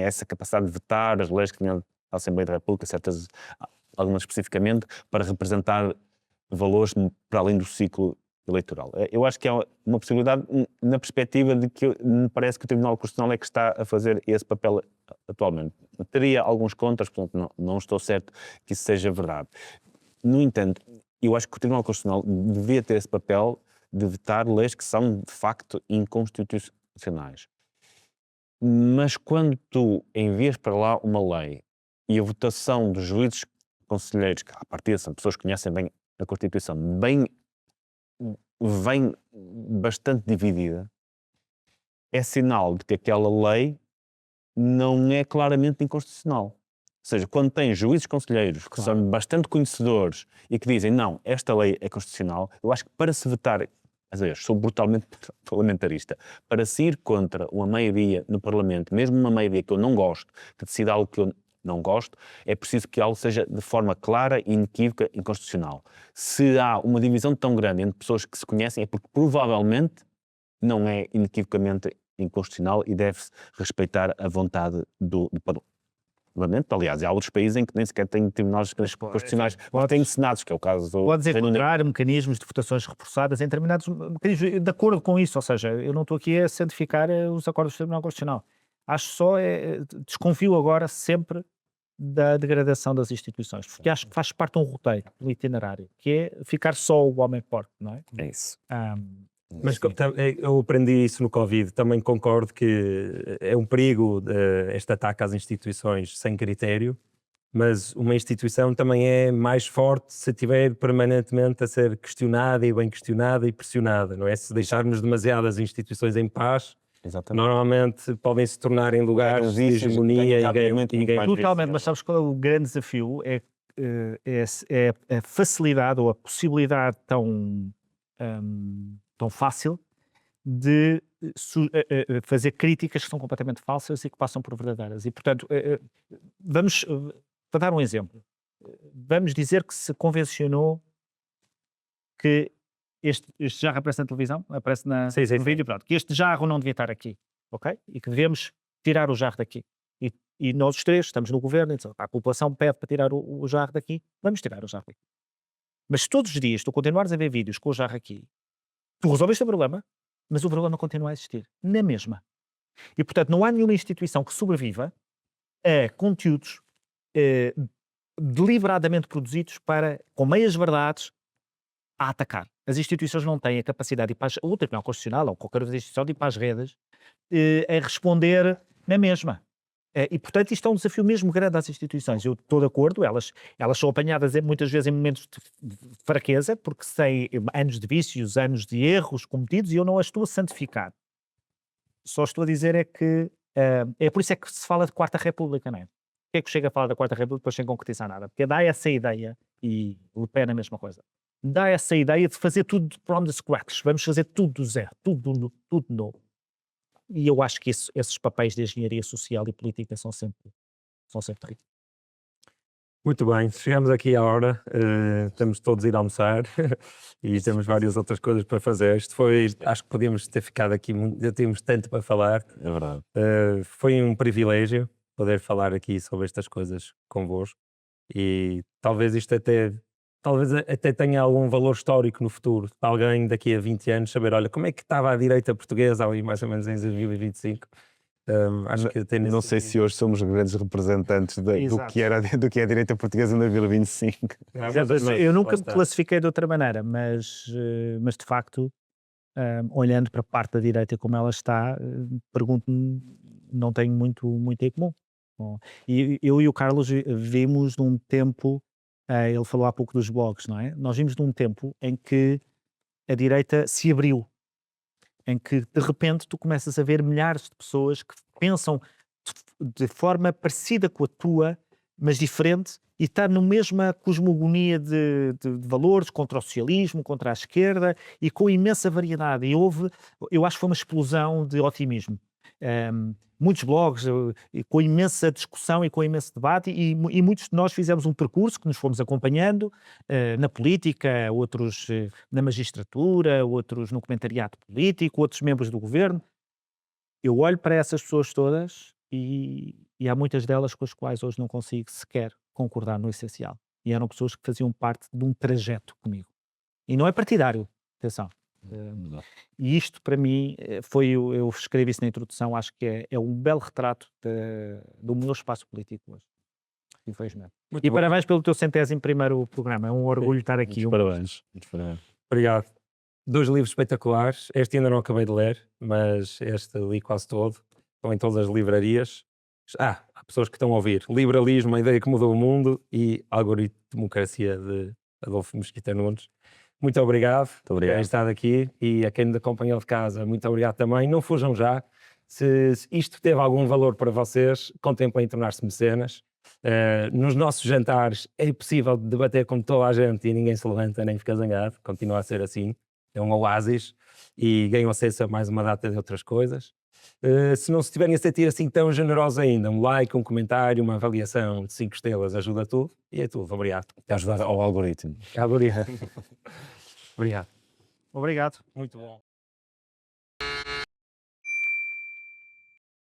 essa capacidade de vetar as leis que tinham a Assembleia da República, algumas especificamente, para representar valores para além do ciclo eleitoral. Eu acho que é uma possibilidade na perspectiva de que me parece que o Tribunal Constitucional é que está a fazer esse papel atualmente. Teria alguns contras, portanto não estou certo que isso seja verdade. No entanto, eu acho que o Tribunal Constitucional devia ter esse papel de vetar leis que são de facto inconstitucionais. Mas quando tu envias para lá uma lei e a votação dos juízes conselheiros, que à partida são pessoas que conhecem bem a Constituição, vem bastante dividida, é sinal de que aquela lei não é claramente inconstitucional. Ou seja, quando tem juízes conselheiros que são bastante conhecedores e que dizem não, esta lei é constitucional, eu acho que para se vetar, às vezes sou brutalmente parlamentarista, para se ir contra uma maioria no Parlamento, mesmo uma maioria que eu não gosto, que decida algo que eu não gosto, é preciso que algo seja de forma clara e inequívoca inconstitucional. Se há uma divisão tão grande entre pessoas que se conhecem, é porque provavelmente não é inequivocamente inconstitucional e deve-se respeitar a vontade do Parlamento. Aliás, há outros países em que nem sequer têm tribunais constitucionais, têm senados, que é o caso do... Podes encontrar mecanismos de votações reforçadas em determinados mecanismos, de acordo com isso, ou seja, eu não estou aqui a santificar os acordos do Tribunal Constitucional. Acho só, desconfio agora sempre da degradação das instituições, porque acho que faz parte de um roteiro, do itinerário, que é ficar só o homem forte, não é? É isso. Mas eu aprendi isso no Covid, também concordo que é um perigo este ataque às instituições sem critério, mas uma instituição também é mais forte se estiver permanentemente a ser questionada e bem questionada e pressionada, não é? Se deixarmos demasiadas instituições em paz, exatamente, normalmente podem se tornar em lugares de hegemonia e totalmente, mas sabes qual é o grande desafio? É é a facilidade ou a possibilidade tão fácil de fazer críticas que são completamente falsas e que passam por verdadeiras. E, portanto, vamos, para dar um exemplo, vamos dizer que se convencionou que este jarro aparece na televisão, aparece no vídeo, pronto, que este jarro não devia estar aqui, ok? E que devemos tirar o jarro daqui. E nós os três estamos no governo, então, a população pede para tirar o jarro daqui, vamos tirar o jarro daqui. Mas se todos os dias tu continuares a ver vídeos com o jarro aqui, tu resolveste o problema, mas o problema continua a existir, na mesma. E, portanto, não há nenhuma instituição que sobreviva a conteúdos deliberadamente produzidos com meias-verdades a atacar. As instituições não têm a capacidade de ir para o Tribunal Constitucional ou qualquer outra instituição de ir para as redes a responder na mesma. E, portanto, isto é um desafio mesmo grande às instituições. Eu estou de acordo, elas são apanhadas muitas vezes em momentos de fraqueza, porque têm anos de vícios, anos de erros cometidos, e eu não as estou a santificar. Só estou a dizer é que é por isso é que se fala de Quarta República, não é? Porquê é que chega a falar da Quarta República depois sem concretizar nada? Porque dá essa ideia, e Le Pen a mesma coisa, dá essa ideia de fazer tudo from the scratch, vamos fazer tudo do zero, tudo novo. E eu acho que esses papéis de engenharia social e política são sempre terríveis. Muito bem, chegamos aqui à hora, estamos todos a ir almoçar e temos várias outras coisas para fazer. Acho que podíamos ter ficado aqui, já tínhamos tanto para falar. É verdade. Foi um privilégio poder falar aqui sobre estas coisas convosco e talvez até tenha algum valor histórico no futuro. Alguém daqui a 20 anos saber, olha, como é que estava a direita portuguesa ali mais ou menos em 2025. Acho que não sei se hoje somos grandes representantes do que é a direita portuguesa em 2025. Eu nunca me classifiquei de outra maneira, mas de facto, olhando para a parte da direita como ela está, pergunto-me, não tenho muito em comum. Bom, e eu e o Carlos vimos num tempo, ele falou há pouco dos blogs, não é? Nós vimos num tempo em que a direita se abriu, em que de repente tu começas a ver milhares de pessoas que pensam de forma parecida com a tua, mas diferente, e está na mesma cosmogonia de valores, contra o socialismo, contra a esquerda, e com imensa variedade. E eu acho que foi uma explosão de otimismo. Muitos blogs, com imensa discussão e com imenso debate, e muitos de nós fizemos um percurso que nos fomos acompanhando na política, outros na magistratura, outros no comentariado político, outros membros do governo. Eu olho para essas pessoas todas e há muitas delas com as quais hoje não consigo sequer concordar no essencial. E eram pessoas que faziam parte de um trajeto comigo. E não é partidário, atenção. E isto para mim eu escrevi isso na introdução, acho que é um belo retrato do meu espaço político hoje, infelizmente. E parabéns pelo teu 101º programa, é um orgulho estar aqui. Muitos parabéns. Obrigado. 2 livros espetaculares, este ainda não acabei de ler, mas este li quase todo, estão em todas as livrarias. Há pessoas que estão a ouvir Liberalismo, a ideia que mudou o mundo, e Algoritmocracia de Adolfo Mesquita Nunes. Muito obrigado por terem estado aqui, e a quem nos acompanhou de casa, muito obrigado também. Não fujam já. Se isto teve algum valor para vocês, contemplem tornar-se mecenas. Nos nossos jantares é possível debater com toda a gente e ninguém se levanta nem fica zangado. Continua a ser assim. É um oásis e ganham acesso a mais uma data de outras coisas. Se não se estiverem a sentir assim tão generosos ainda, um like, um comentário, uma avaliação de 5 estrelas ajuda tudo, e é tudo. Obrigado. Quer ajudar ao algoritmo. Obrigado. Obrigado. Muito bom.